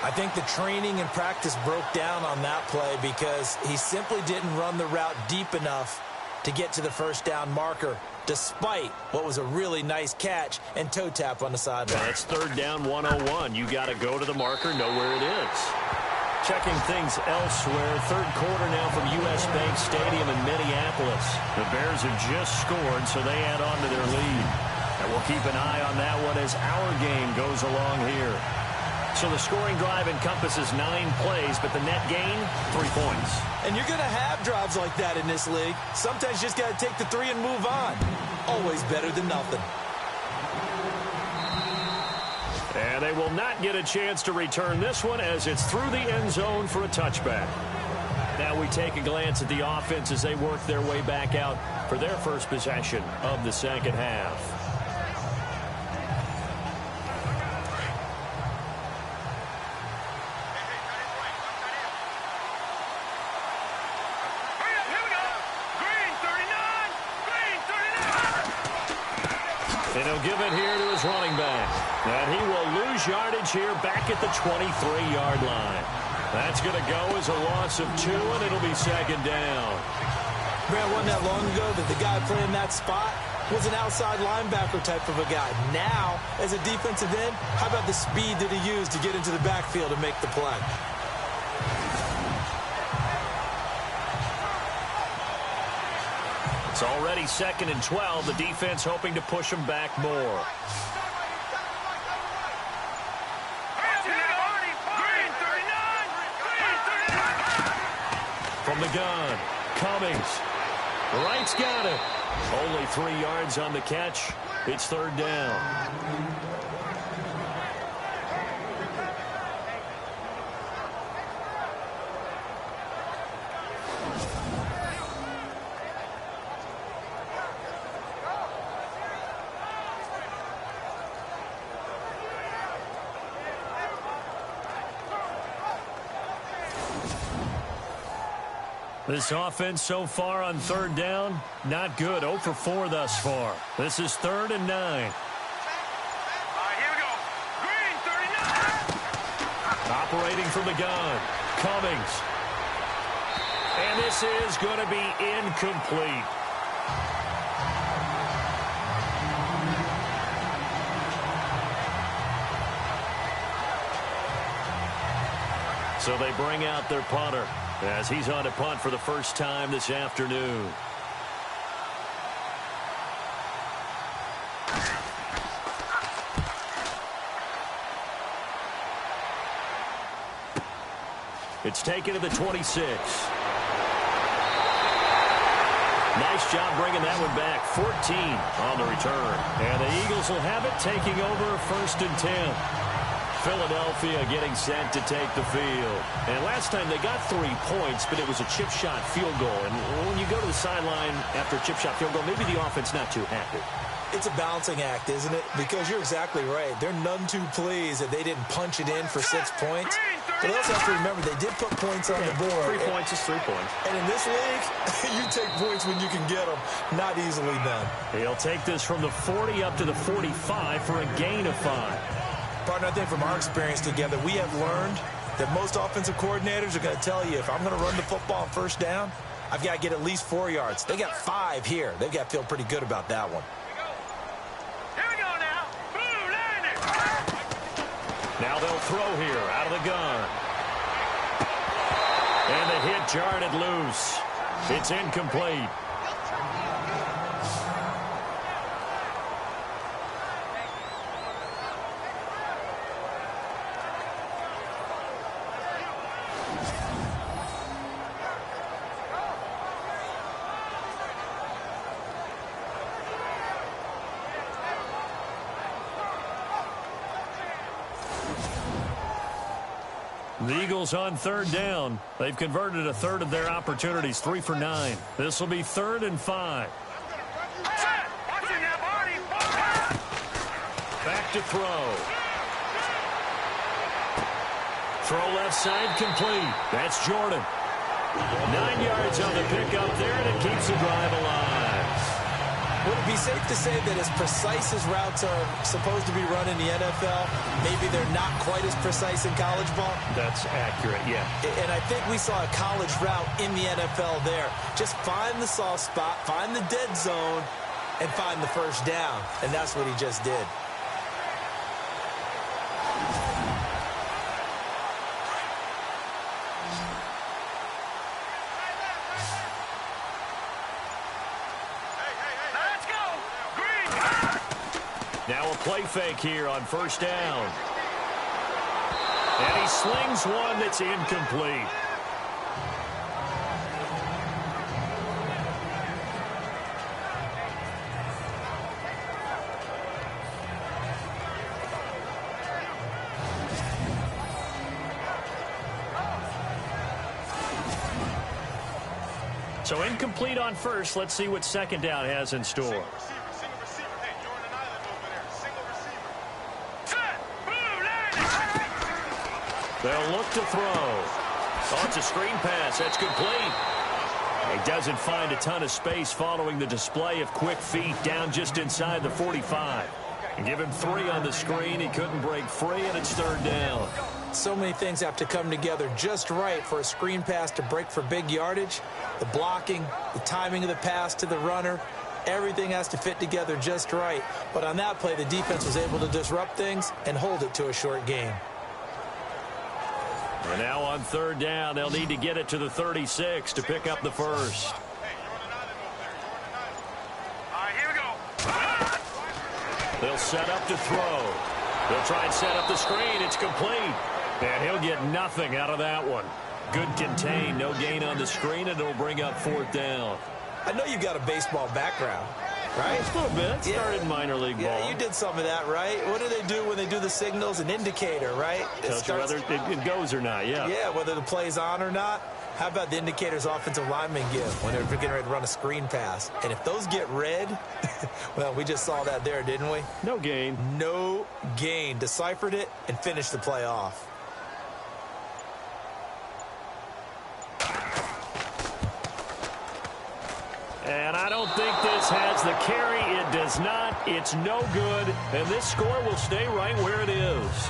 I think the training and practice broke down on that play because he simply didn't run the route deep enough to get to the first down marker, despite what was a really nice catch and toe tap on the sideline. That's 3rd down 101. You got to go to the marker, know where it is. Checking things elsewhere. 3rd quarter now from U.S. Bank Stadium in Minneapolis. The Bears have just scored, so they add on to their lead. And we'll keep an eye on that one as our game goes along here. So the scoring drive encompasses 9 plays, but the net gain, 3 points. And you're going to have drives like that in this league. Sometimes you just got to take the 3 and move on. Always better than nothing. And they will not get a chance to return this one as it's through the end zone for a touchback. Now we take a glance at the offense as they work their way back out for their first possession of the 2nd half. And he'll give it here to his running back. And he will lose yardage here back at the 23-yard line. That's going to go as a loss of 2, and it'll be 2nd down. Brad, wasn't that long ago that the guy playing that spot was an outside linebacker type of a guy. Now, as a defensive end, how about the speed that he used to get into the backfield and make the play? It's already 2nd and 12. The defense hoping to push him back more. From the gun, Cummings. Wright's got it. Only 3 yards on the catch. It's 3rd down. This offense so far on 3rd down, not good. 0 for 4 thus far. This is 3rd and 9. All right, here we go. Green, 39. Operating from the gun, Cummings. And this is going to be incomplete. So they bring out their punter as he's on to punt for the first time this afternoon. It's taken to the 26. Nice job bringing that one back. 14 on the return. And the Eagles will have it, taking over 1st and 10. Philadelphia getting set to take the field. And last time they got 3 points, but it was a chip shot field goal. And when you go to the sideline after a chip shot field goal, maybe the offense not too happy. It's a balancing act, isn't it? Because you're exactly right. They're none too pleased that they didn't punch it in for 6 points. But they also have to remember they did put points on the board. 3 points is 3 points. And in this league, you take points when you can get them. Not easily done. He'll take this from the 40 up to the 45 for a gain of 5. Partner, I think from our experience together, we have learned that most offensive coordinators are going to tell you, if I'm going to run the football on 1st down, I've got to get at least 4 yards. They got 5 here. They've got to feel pretty good about that one. Now they'll throw here out of the gun. And the hit jarred it loose. It's incomplete. The Eagles on 3rd down. They've converted a third of their opportunities, 3 for 9. This will be 3rd and 5. Back to throw. Throw left side complete. That's Jordan. 9 yards on the pickup there, and it keeps the drive alive. Would it be safe to say that as precise as routes are supposed to be run in the NFL, maybe they're not quite as precise in college ball? That's accurate, yeah. And I think we saw a college route in the NFL there. Just find the soft spot, find the dead zone, and find the 1st down. And that's what he just did. Now a play fake here on 1st down. And he slings one that's incomplete. So incomplete on 1st. Let's see what 2nd down has in store. They'll look to throw. Oh, it's a screen pass. That's complete. He doesn't find a ton of space following the display of quick feet down just inside the 45. And give him 3 on the screen. He couldn't break free, and it's 3rd down. So many things have to come together just right for a screen pass to break for big yardage. The blocking, the timing of the pass to the runner, everything has to fit together just right. But on that play, the defense was able to disrupt things and hold it to a short gain. And now on 3rd down, they'll need to get it to the 36 to pick up the 1st. Here we go. They'll set up to throw. They'll try and set up the screen. It's complete. And he'll get nothing out of that one. Good contain, no gain on the screen, and it'll bring up 4th down. I know you've got a baseball background, right? A little bit. Started minor league ball. Yeah, you did some of that, right? What do they do when they do the signals? An indicator, right? Tells you whether it goes or not, yeah. Yeah, whether the play's on or not. How about the indicators offensive linemen give when they're getting ready to run a screen pass? And if those get red, well, we just saw that there, didn't we? No gain. No gain. Deciphered it and finished the play off. And I don't think this has the carry. It does not. It's no good. And this score will stay right where it is.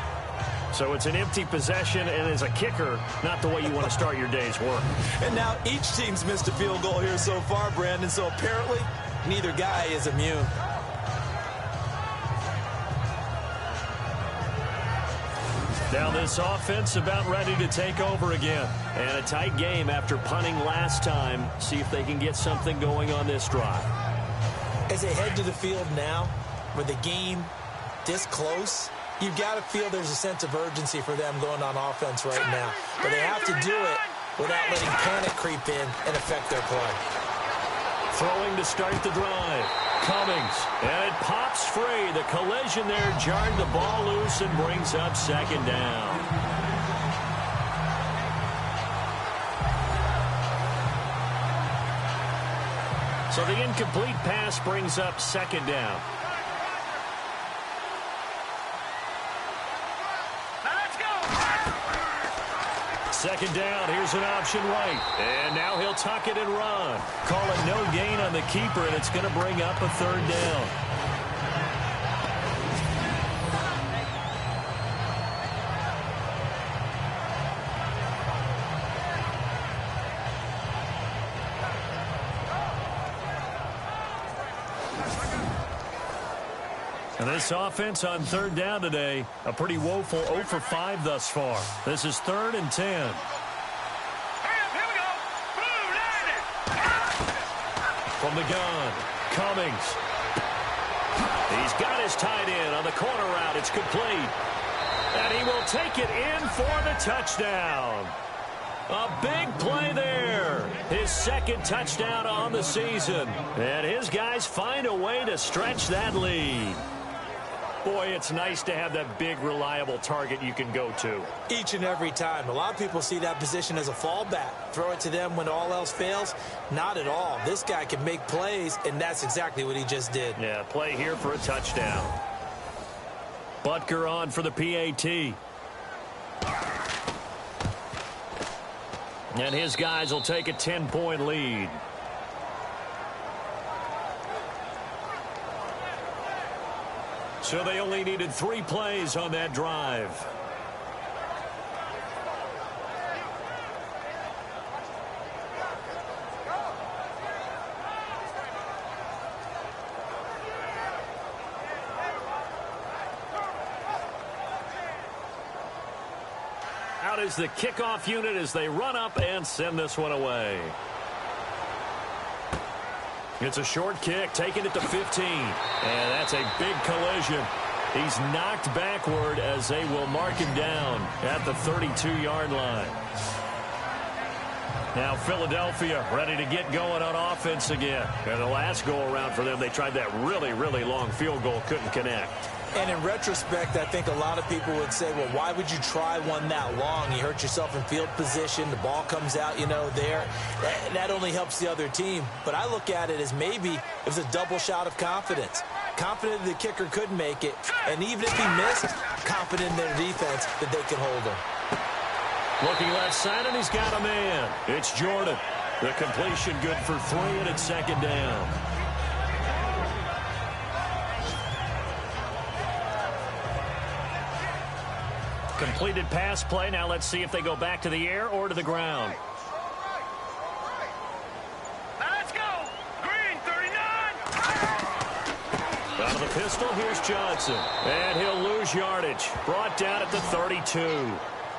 So it's an empty possession, and as a kicker, not the way you want to start your day's work. And now each team's missed a field goal here so far, Brandon. So apparently, neither guy is immune. Now this offense about ready to take over again. And a tight game after punting last time. See if they can get something going on this drive. As they head to the field now, with the game this close, you've got to feel there's a sense of urgency for them going on offense right now. But they have to do it without letting panic creep in and affect their play. Throwing to start the drive. Cummings, and it pops free. The collision there jarred the ball loose and brings up second down. So the incomplete pass brings up second down. Second down, here's an option right. And now he'll tuck it and run. Call it no gain on the keeper, and it's going to bring up a third down. And this offense on third down today, a pretty woeful 0 for 5 thus far. This is 3rd and 10. Hurry up, here we go. Blue, From the gun, Cummings. He's got his tight end on the corner route. It's complete. And he will take it in for the touchdown. A big play there. His second touchdown on the season. And his guys find a way to stretch that lead. Boy, it's nice to have that big, reliable target you can go to. Each and every time. A lot of people see that position as a fallback. Throw it to them when all else fails. Not at all. This guy can make plays, and that's exactly what he just did. Yeah, play here for a touchdown. Butker on for the PAT. And his guys will take a 10-point lead. So they only needed 3 plays on that drive. Out is the kickoff unit as they run up and send this one away. It's a short kick, taking it to 15. And that's a big collision. He's knocked backward as they will mark him down at the 32-yard line. Now Philadelphia ready to get going on offense again. And the last go-around for them, they tried that really, really long field goal, couldn't connect. And in retrospect, I think a lot of people would say, well, why would you try one that long? You hurt yourself in field position. The ball comes out, there. That only helps the other team. But I look at it as maybe it was a double shot of confidence. Confident the kicker could make it. And even if he missed, confident in their defense that they could hold him. Looking left side, and he's got a man. It's Jordan. The completion good for 3, and it's second down. Completed pass play. Now let's see if they go back to the air or to the ground. Let's go. Green, 39. Out of the pistol, here's Johnson. And he'll lose yardage. Brought down at the 32.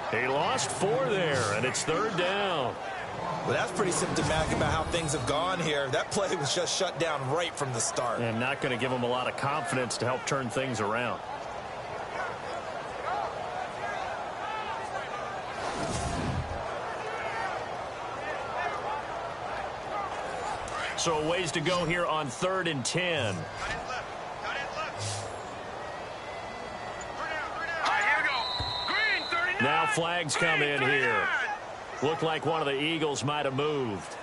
He lost 4 there, and it's 3rd down. Well, that's pretty symptomatic about how things have gone here. That play was just shut down right from the start. And not going to give them a lot of confidence to help turn things around. So a ways to go here on 3rd and 10. Now flags come in here. Looked like one of the Eagles might have moved.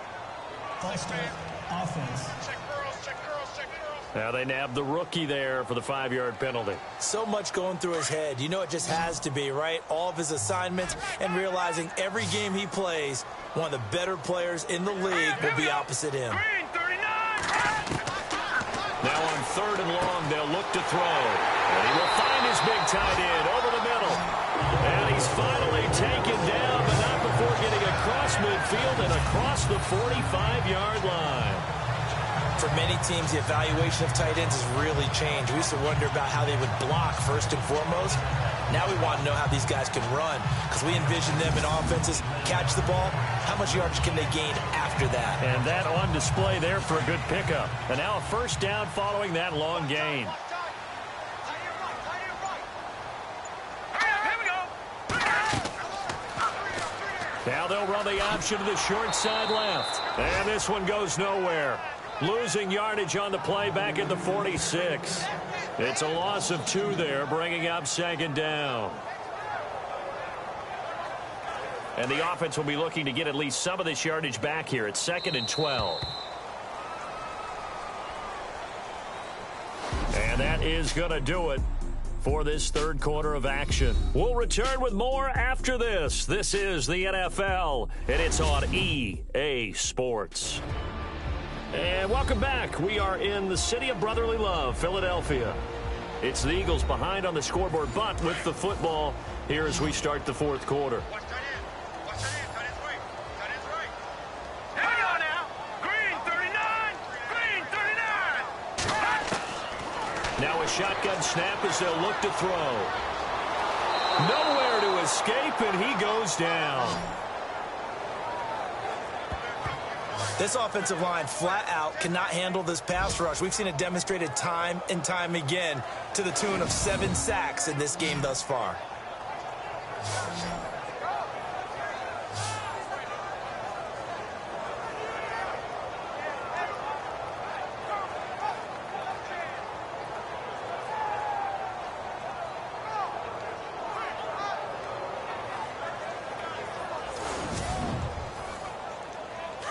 Offense. Now they nabbed the rookie there for the 5-yard penalty. So much going through his head. You know it just has to be, right? All of his assignments and realizing every game he plays, one of the better players in the league will be opposite him. Now on 3rd and long, they'll look to throw. And he will find his big tight end over the middle. And he's finally taken down, but not before getting across midfield and across the 45-yard line. For many teams, the evaluation of tight ends has really changed. We used to wonder about how they would block first and foremost. Now we want to know how these guys can run, because we envision them in offenses catch the ball. How much yardage can they gain after that? And that on display there for a good pickup. And now a first down following that long gain. Now they'll run the option to the short side left. And this one goes nowhere. Losing yardage on the play back at the 46. It's a loss of 2 there, bringing up second down. And the offense will be looking to get at least some of this yardage back here. It's 2nd and 12. And that is going to do it for this third quarter of action. We'll return with more after this. This is the NFL, and it's on EA Sports. And welcome back. We are in the city of brotherly love, Philadelphia. It's the Eagles behind on the scoreboard, but with the football here as we start the fourth quarter. Now a shotgun snap as they'll look to throw. Nowhere to escape, and he goes down. This offensive line flat out cannot handle this pass rush. We've seen it demonstrated time and time again to the tune of 7 sacks in this game thus far.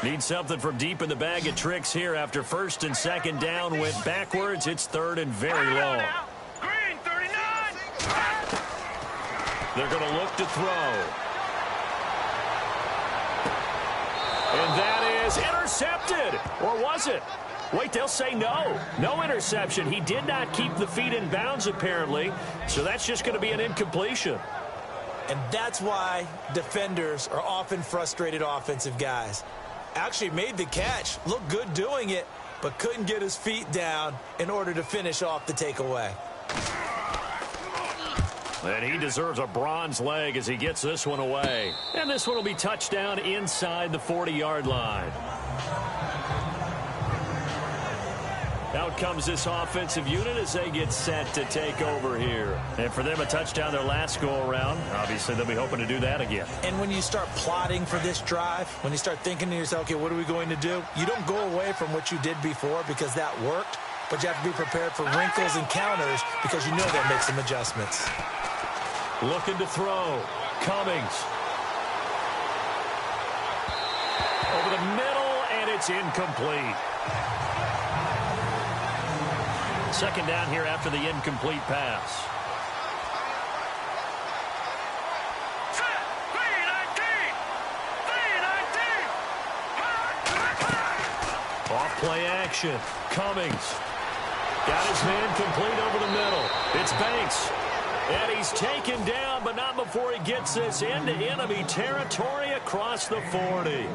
Need something from deep in the bag of tricks here after first and second down went backwards. It's third and very long. Green 39. They're going to look to throw. And that is intercepted. Or was it? Wait, they'll say no. No interception. He did not keep the feet in bounds, apparently. So that's just going to be an incompletion. And that's why defenders are often frustrated offensive guys. Actually made the catch, looked good doing it, but couldn't get his feet down in order to finish off the takeaway. And he deserves a bronze leg as he gets this one away. And this one will be touchdown inside the 40-yard line. Out comes this offensive unit as they get set to take over here. And for them, a touchdown their last go-around. Obviously, they'll be hoping to do that again. And when you start plotting for this drive, when you start thinking to yourself, okay, what are we going to do? You don't go away from what you did before because that worked, but you have to be prepared for wrinkles and counters because you know they'll make some adjustments. Looking to throw. Cummings. Over the middle, and it's incomplete. Second down here after the incomplete pass. Off play action. Cummings. Got his man complete over the middle. It's Banks. And he's taken down, but not before he gets this into enemy territory across the 40.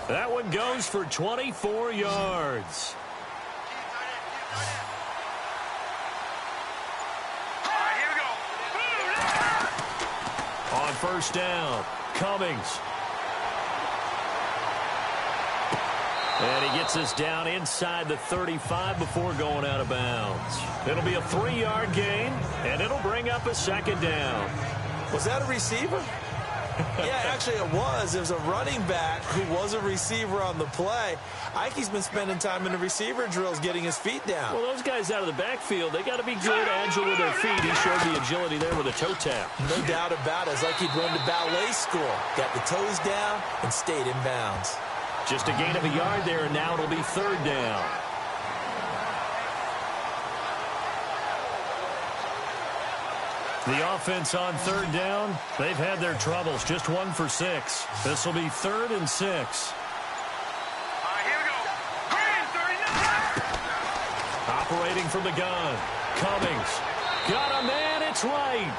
That one goes for 24 yards. On first down, Cummings. And he gets us down inside the 35 before going out of bounds. It'll be a 3-yard gain, and it'll bring up a second down. Was that a receiver? Yeah, actually it was. It was a running back who was a receiver on the play. Ike's been spending time in the receiver drills getting his feet down. Well, those guys out of the backfield, they got to be good, agile with their feet. He showed the agility there with a toe tap. No doubt about it. It's like he'd run to ballet school. Got the toes down and stayed in bounds. Just a gain of a yard there, and now it'll be third down. The offense on third down, they've had their troubles. Just 1 for 6. This will be 3rd and 6. Here we go. Green 39. Operating from the gun. Cummings. Got a man. It's right.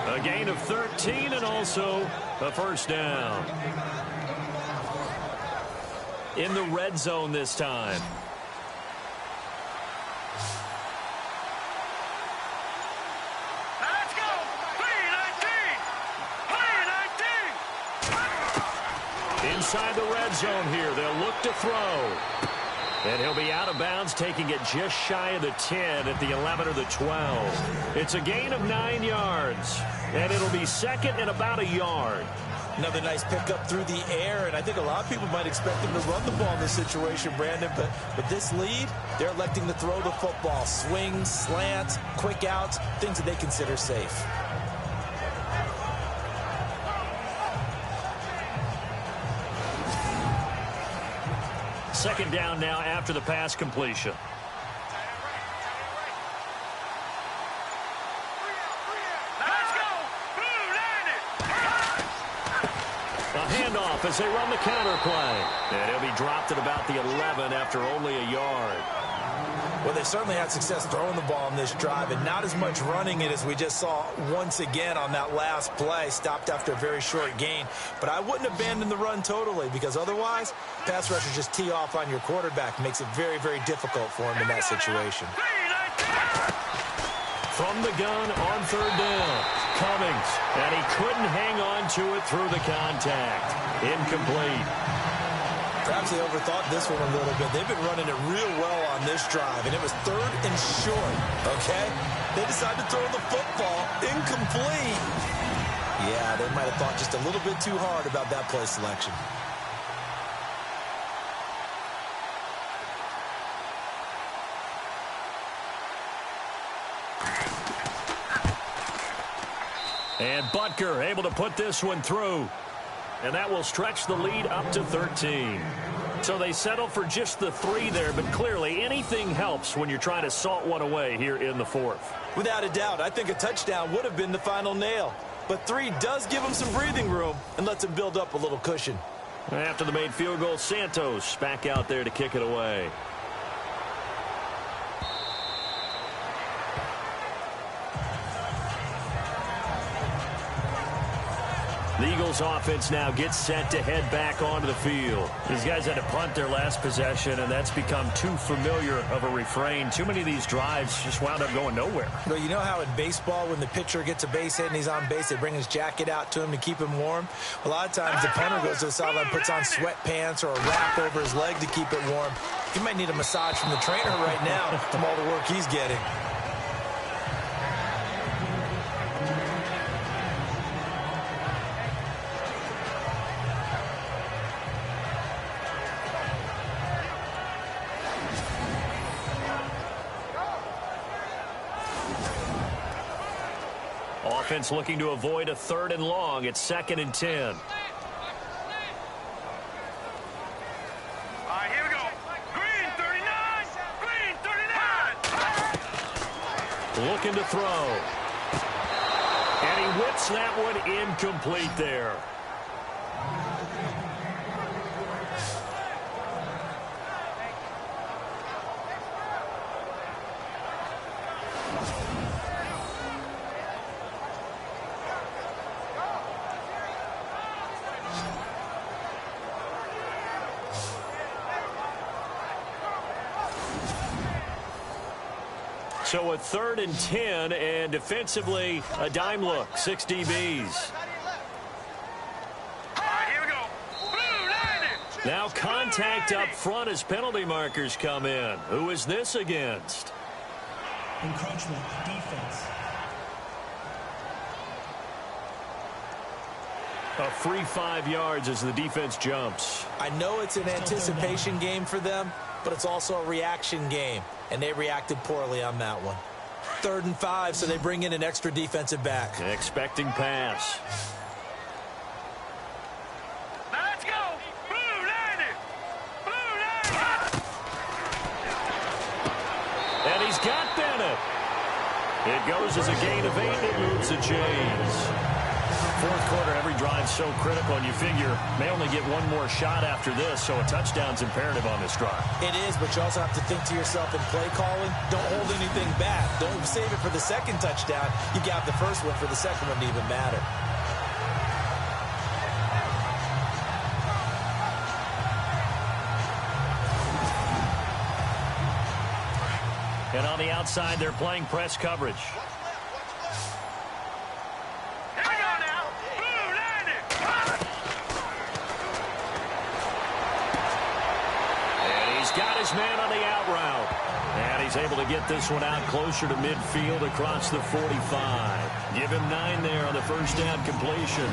A gain of 13 and also a first down. In the red zone this time. Inside the red zone here, they'll look to throw. And he'll be out of bounds, taking it just shy of the 10 at the 11 or the 12. It's a gain of 9 yards, and it'll be second and about a yard. Another nice pickup through the air, and I think a lot of people might expect them to run the ball in this situation, Brandon, but with this lead, they're electing to throw the football. Swings, slants, quick outs, things that they consider safe. Second down now after the pass completion. A handoff as they run the counter play. And he'll be dropped at about the 11 after only a yard. Well, they certainly had success throwing the ball in this drive, and not as much running it as we just saw once again on that last play. Stopped after a very short gain. But I wouldn't abandon the run totally, because otherwise, pass rushers just tee off on your quarterback. Makes it very, very difficult for him in that situation. From the gun on third down, Cummings, and he couldn't hang on to it through the contact. Incomplete. Perhaps they overthought this one a little bit. They've been running it real well on this drive, and it was third and short, okay? They decided to throw the football incomplete. Yeah, they might have thought just a little bit too hard about that play selection. And Butker able to put this one through. And that will stretch the lead up to 13. So they settle for just the 3 there, but clearly anything helps when you're trying to salt one away here in the fourth. Without a doubt, I think a touchdown would have been the final nail. But 3 does give them some breathing room and lets them build up a little cushion. After the made field goal, Santos back out there to kick it away. The Eagles offense now gets set to head back onto the field. These guys had to punt their last possession, and that's become too familiar of a refrain. Too many of these drives just wound up going nowhere. Well, you know how in baseball, when the pitcher gets a base hit and he's on base, they bring his jacket out to him to keep him warm? A lot of times the punter goes to the sideline, puts on sweatpants or a wrap over his leg to keep it warm. He might need a massage from the trainer right now from all the work he's getting. Offense looking to avoid a 3rd and long. It's 2nd and 10. All right, here we go. Green 39. Green 39. Looking to throw. And he whips that one incomplete there. So a 3rd and 10, and defensively, a dime look, 6 DBs. All right, here we go. Blue 90. Now contact up front as penalty markers come in. Who is this against? Encroachment, defense. A free 5 yards as the defense jumps. I know it's an anticipation game for them, but it's also a reaction game, and they reacted poorly on that one. 3rd and 5, so they bring in an extra defensive back. Expecting pass. Now let's go. Blue 90. Blue 90. And he's got Bennett. It goes as a gain of 8. It moves the chains. Fourth quarter, every drive so critical, and you figure may only get one more shot after this, so a touchdown's imperative on this drive. It is, but you also have to think to yourself in play calling, don't hold anything back. Don't save it for the second touchdown. You got the first one for the second one to even matter. And on the outside, they're playing press coverage. he's able to get this one out closer to midfield across the 45. Give him 9 there on the first down completion.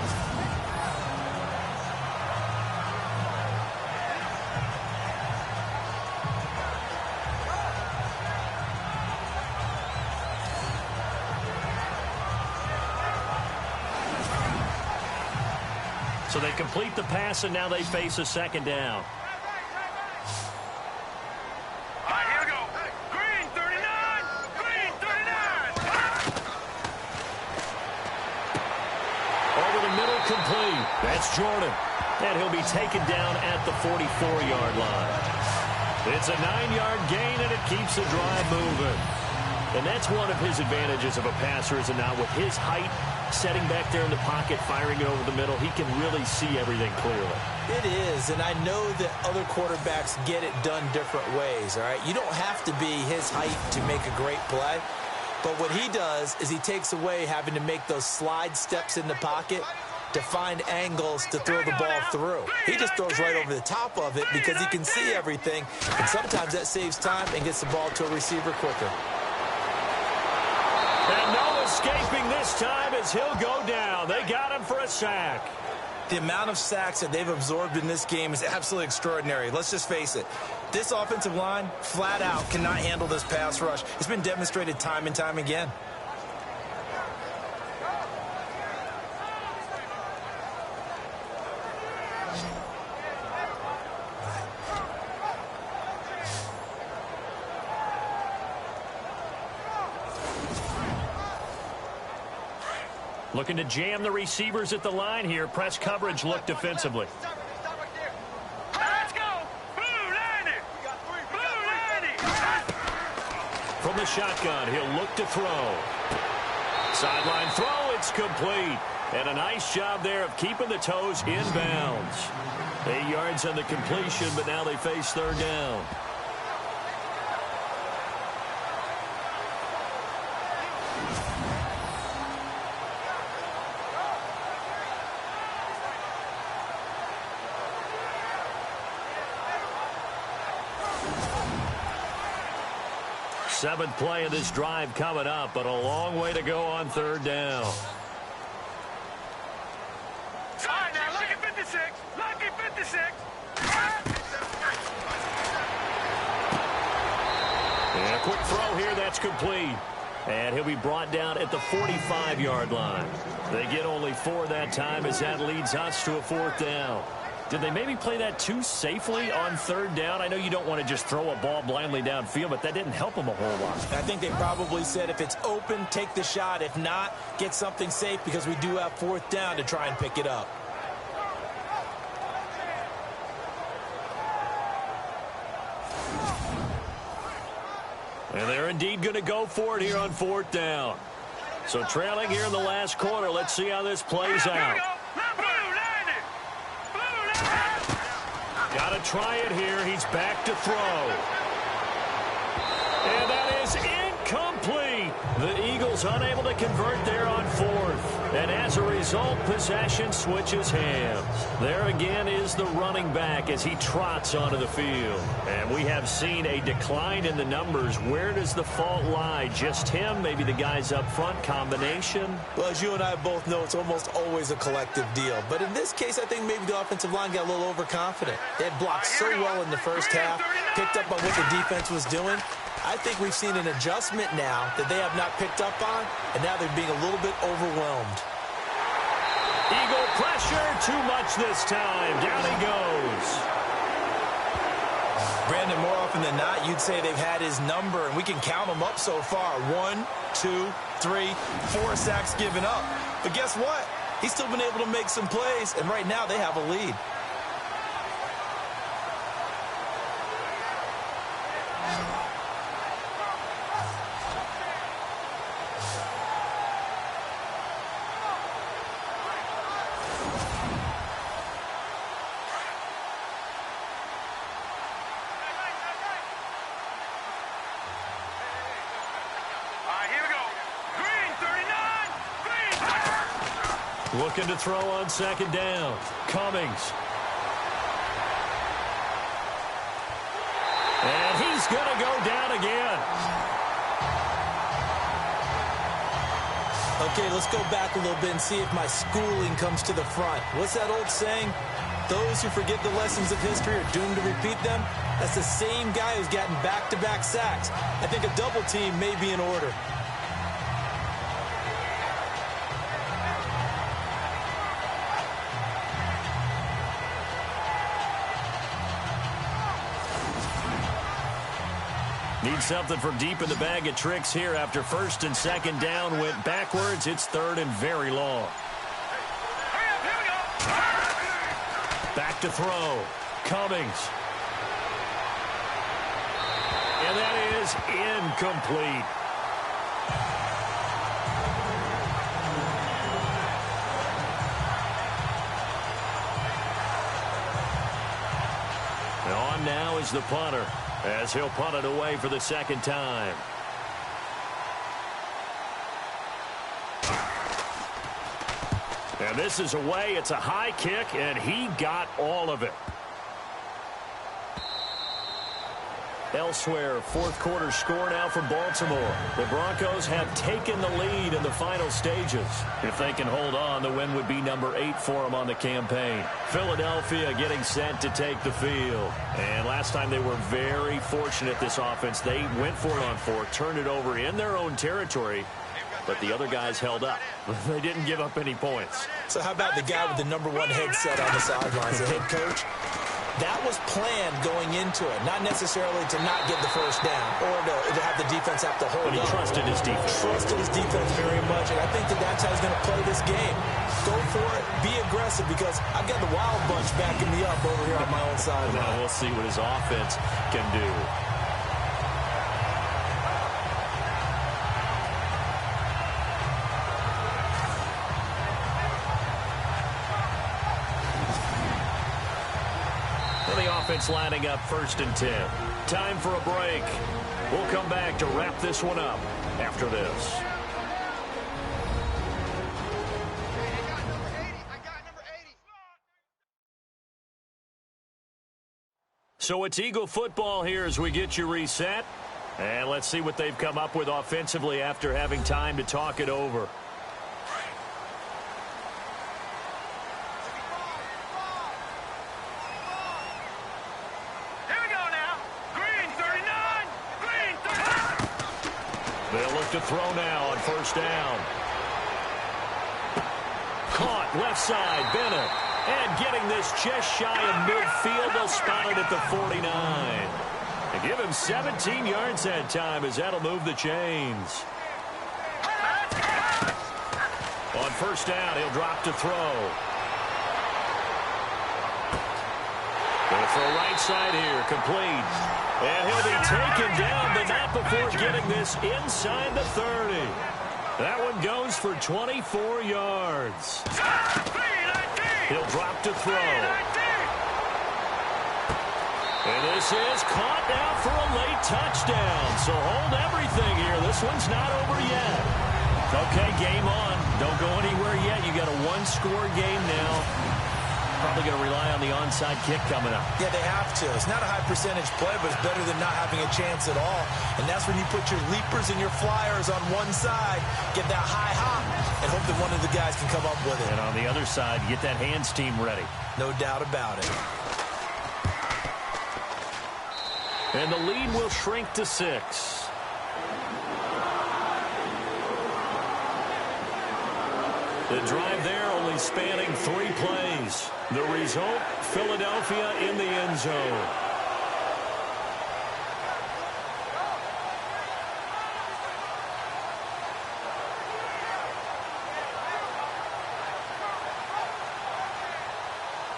So they complete the pass, and now they face a second down. All right, here we go. Green 39. Green 39. Over the middle, complete. That's Jordan. And he'll be taken down at the 44-yard line. It's a 9-yard gain, and it keeps the drive moving. And that's one of his advantages of a passer, is it not? With his height, setting back there in the pocket, firing it over the middle, he can really see everything clearly. It is, and I know that other quarterbacks get it done different ways, all right? You don't have to be his height to make a great play, but what he does is he takes away having to make those slide steps in the pocket to find angles to throw the ball through. He just throws right over the top of it because he can see everything, and sometimes that saves time and gets the ball to a receiver quicker. And no escaping this time as he'll go down. They got him for a sack. The amount of sacks that they've absorbed in this game is absolutely extraordinary. Let's just face it. This offensive line, flat out, cannot handle this pass rush. It's been demonstrated time and time again. Looking to jam the receivers at the line here. Press coverage look defensively. Let's go. Blue 90. Blue 90. From the shotgun, he'll look to throw. Sideline throw, it's complete. And a nice job there of keeping the toes in bounds. 8 yards on the completion, but now they face third down. Seventh play of this drive coming up, but a long way to go on third down. All right, now, lucky 56. Lucky 56. And a quick throw here, that's complete. And he'll be brought down at the 45-yard line. They get only 4 that time as that leads us to a fourth down. Did they maybe play that too safely on third down? I know you don't want to just throw a ball blindly downfield, but that didn't help them a whole lot. I think they probably said if it's open, take the shot. If not, get something safe because we do have fourth down to try and pick it up. And they're indeed going to go for it here on fourth down. So trailing here in the last quarter, let's see how this plays out. Got to try it here. He's back to throw. And that is incomplete. The Eagles unable to convert there on fourth. And as a result, possession switches hands. There again is the running back as he trots onto the field. And we have seen a decline in the numbers. Where does the fault lie? Just him? Maybe the guys up front? Combination? Well, as you and I both know, it's almost always a collective deal. But in this case, I think maybe the offensive line got a little overconfident. They had blocked so well in the first half, picked up on what the defense was doing. I think we've seen an adjustment now that they have not picked up on, and now they're being a little bit overwhelmed. Eagle pressure, too much this time. Down he goes. Brandon, more often than not, you'd say they've had his number, and we can count them up so far. 1, 2, 3, 4 sacks given up. But guess what? He's still been able to make some plays, and right now they have a lead. Looking to throw on second down. Cummings. And he's he's going to go down again. Okay, let's go back a little bit and see if my schooling comes to the front. What's that old saying? Those who forget the lessons of history are doomed to repeat them. That's the same guy who's gotten back-to-back sacks. I think a double team may be in order. Need something from deep in the bag of tricks here after first and second down went backwards. It's third and very long. Back to throw. Cummings. And that is incomplete. And on now is the punter, as he'll punt it away for the second time. And this is away. It's a high kick, and he got all of it. Elsewhere, fourth quarter score now from Baltimore. The Broncos have taken the lead in the final stages. If they can hold on, the win would be number 8 for them on the campaign. Philadelphia getting set to take the field. And last time they were very fortunate, this offense. They went for it on 4, turned it over in their own territory, but the other guys held up. They didn't give up any points. So how about the guy with the number 1 headset on the sidelines, the head coach? That was planned going into it, not necessarily to not get the first down or to have the defense have to hold But he trusted his defense. Trusted his defense very much, and I think that's how he's going to play this game. Go for it, be aggressive, because I've got the Wild Bunch backing me up over here on my own side. Now we'll see what his offense can do. Offense lining up first and 10. Time for a break. We'll come back to wrap this one up after this. So it's Eagle football here as we get you reset. And let's see what they've come up with offensively after having time to talk it over. They'll look to throw now on first down. Caught left side, Bennett. And getting this just shy of midfield. They'll spot it at the 49. And give him 17 yards that time, as that'll move the chains. On first down, he'll drop to throw. Going to throw right side here, complete. And he'll be taken down, but not before getting this inside the 30. That one goes for 24 yards. He'll drop to throw. And this is caught now for a late touchdown. So hold everything here. This one's not over yet. Okay, game on. Don't go anywhere yet. You got a one-score game now. Probably going to rely on the onside kick coming up. Yeah, they have to. It's not a high percentage play, but it's better than not having a chance at all. And that's when you put your leapers and your flyers on one side, get that high hop, and hope that one of the guys can come up with it. And on the other side, get that hands team ready. No doubt about it. And the lead will shrink to 6. The drive there only spanning 3 plays. The result, Philadelphia in the end zone.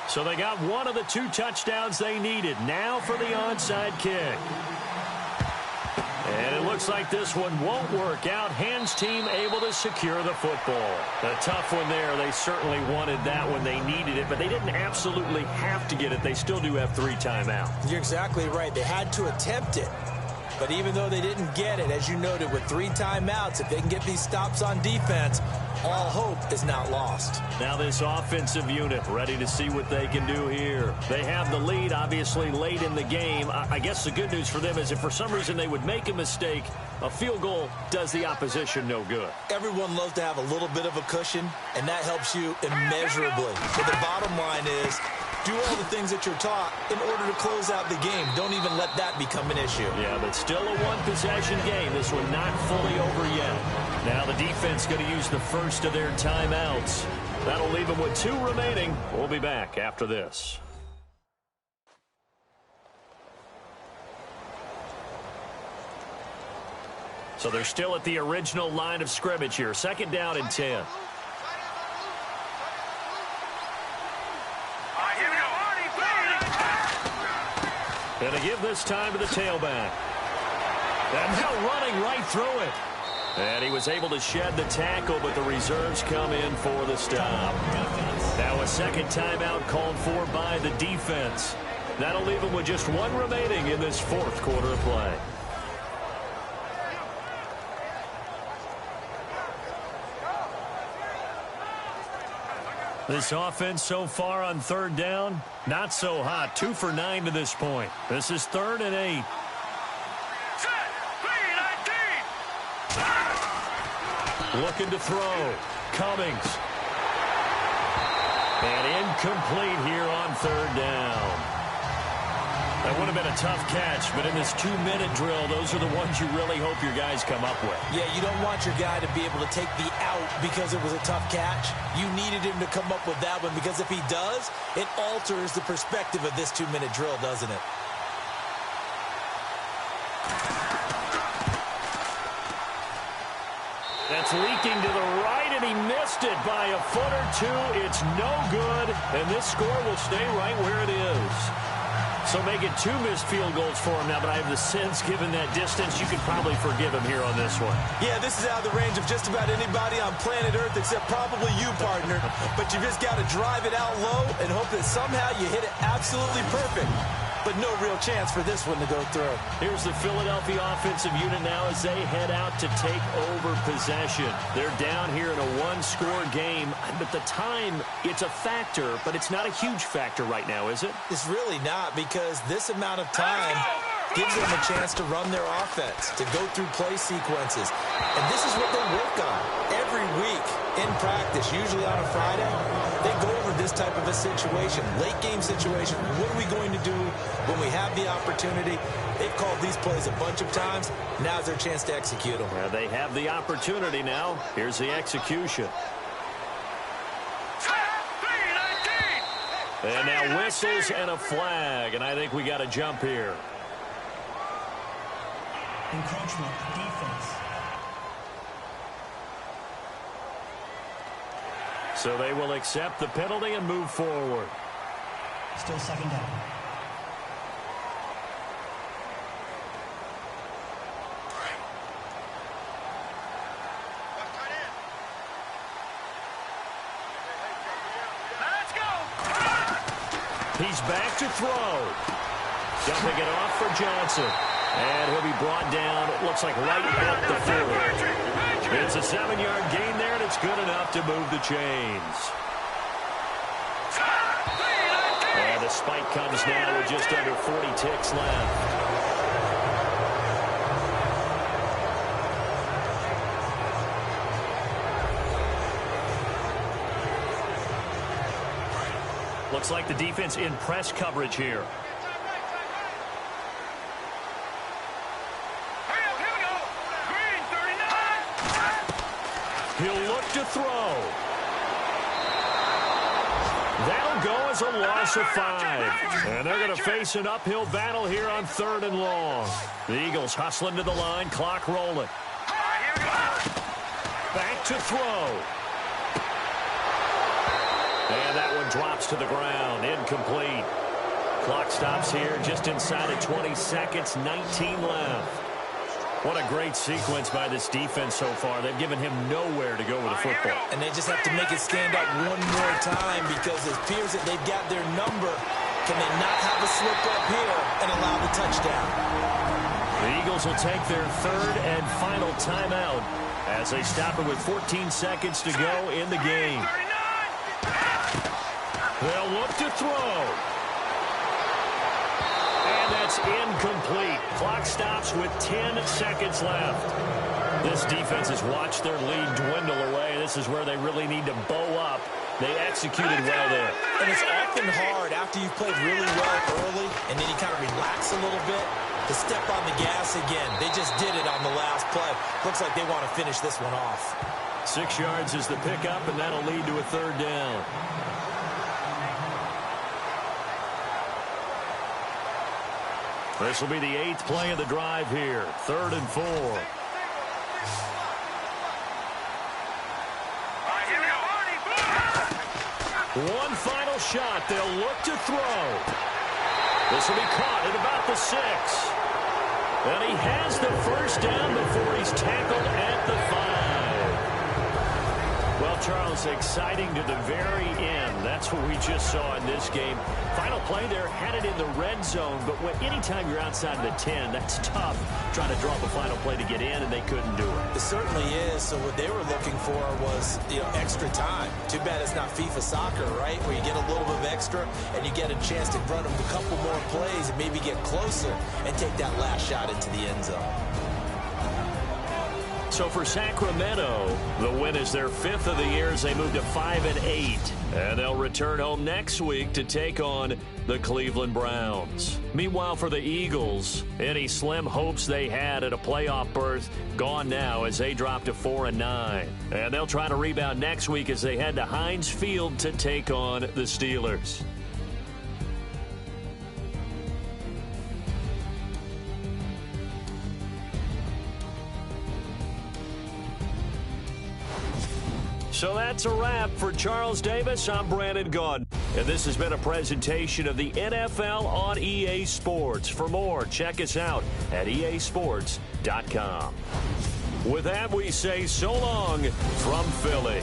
So they got one of the 2 touchdowns they needed. Now for the onside kick. And it looks like this one won't work out. Hands team able to secure the football. A tough one there. They certainly wanted that when they needed it, but they didn't absolutely have to get it. They still do have 3 timeouts. You're exactly right. They had to attempt it. But even though they didn't get it, as you noted, with 3 timeouts, if they can get these stops on defense, all hope is not lost. Now this offensive unit ready to see what they can do here. They have the lead, obviously, late in the game. I guess the good news for them is if for some reason they would make a mistake, a field goal does the opposition no good. Everyone loves to have a little bit of a cushion, and that helps you immeasurably. But the bottom line is, do all the things that you're taught in order to close out the game. Don't even let that become an issue. Yeah, but still a one-possession game. This one not fully over yet. Now the defense going to use the first of their timeouts. That'll leave them with 2 remaining. We'll be back after this. So they're still at the original line of scrimmage here. 2nd down and 10. Going to give this time to the tailback. And now running right through it. And he was able to shed the tackle, but the reserves come in for the stop. Now a 2nd timeout called for by the defense. That'll leave them with just 1 remaining in this 4th quarter of play. This offense so far on 3rd down, not so hot. 2 for 9 to this point. This is 3rd and 8. Looking to throw. Cummings. And incomplete here on 3rd down. That would have been a tough catch, but in this 2-minute drill, those are the ones you really hope your guys come up with. Yeah, you don't want your guy to be able to take the out because it was a tough catch. You needed him to come up with that one because if he does, it alters the perspective of this 2-minute drill, doesn't it? That's leaking to the right, and he missed it by a foot or 2. It's no good, and this score will stay right where it is. So make it 2 missed field goals for him now, but I have the sense, given that distance, you could probably forgive him here on this one. Yeah, this is out of the range of just about anybody on planet Earth except probably you, partner. But you just got to drive it out low and hope that somehow you hit it absolutely perfect. But no real chance for this one to go through. Here's the Philadelphia offensive unit now as they head out to take over possession. They're down here in a 1-score game. But the time, it's a factor, but it's not a huge factor right now, is it? It's really not, because this amount of time gives them a chance to run their offense, to go through play sequences. And this is what they work on every week in practice, usually on a Friday. They go over this type of a situation, late game situation. What are we going to do when we have the opportunity? They've called these plays a bunch of times. Now's their chance to execute them. Well, they have the opportunity now. Here's the execution. And now whistles and a flag, and I think we got to jump here. Encroachment, defense. So they will accept the penalty and move forward. Still 2nd down. He's back to throw. Jumping it off for Johnson. And he'll be brought down, it looks like right at the 40. It's a 7-yard gain there, and it's good enough to move the chains. And the spike comes now with just under 40 ticks left. Looks like the defense in press coverage here. He'll look to throw. That'll go as a loss of 5. And they're going to face an uphill battle here on 3rd and long. The Eagles hustling to the line, clock rolling. Back to throw. And that one drops to the ground, incomplete. Clock stops here just inside of 20 seconds, 19 left. What a great sequence by this defense so far. They've given him nowhere to go with the football. And they just have to make it stand up one more time because it appears that they've got their number. Can they not have a slip up here and allow the touchdown? The Eagles will take their third and final timeout as they stop it with 14 seconds to go in the game. They'll look to throw. And that's incomplete. Clock stops with 10 seconds left. This defense has watched their lead dwindle away. This is where they really need to bow up. They executed well there. And it's often hard after you've played really well early and then you kind of relax a little bit to step on the gas again. They just did it on the last play. Looks like they want to finish this one off. 6 yards is the pickup, and that'll lead to a third down. This will be the 8th play of the drive here. 3rd and 4. One final shot. They'll look to throw. This will be caught at about the 6. And he has the first down before he's tackled at the 5. Well, Charles, exciting to the very end. That's what we just saw in this game. Final play there, had it in the red zone, but anytime you're outside of the 10, that's tough trying to draw the final play to get in, and they couldn't do it. It certainly is. So what they were looking for was, extra time. Too bad it's not FIFA soccer, right, where you get a little bit of extra and you get a chance to run them a couple more plays and maybe get closer and take that last shot into the end zone. So for Sacramento, the win is their 5th of the year as they move to 5-8. And they'll return home next week to take on the Cleveland Browns. Meanwhile, for the Eagles, any slim hopes they had at a playoff berth gone now as they drop to 4-9. And they'll try to rebound next week as they head to Heinz Field to take on the Steelers. So that's a wrap. For Charles Davis, I'm Brandon Gaudin. And this has been a presentation of the NFL on EA Sports. For more, check us out at easports.com. With that, we say so long from Philly.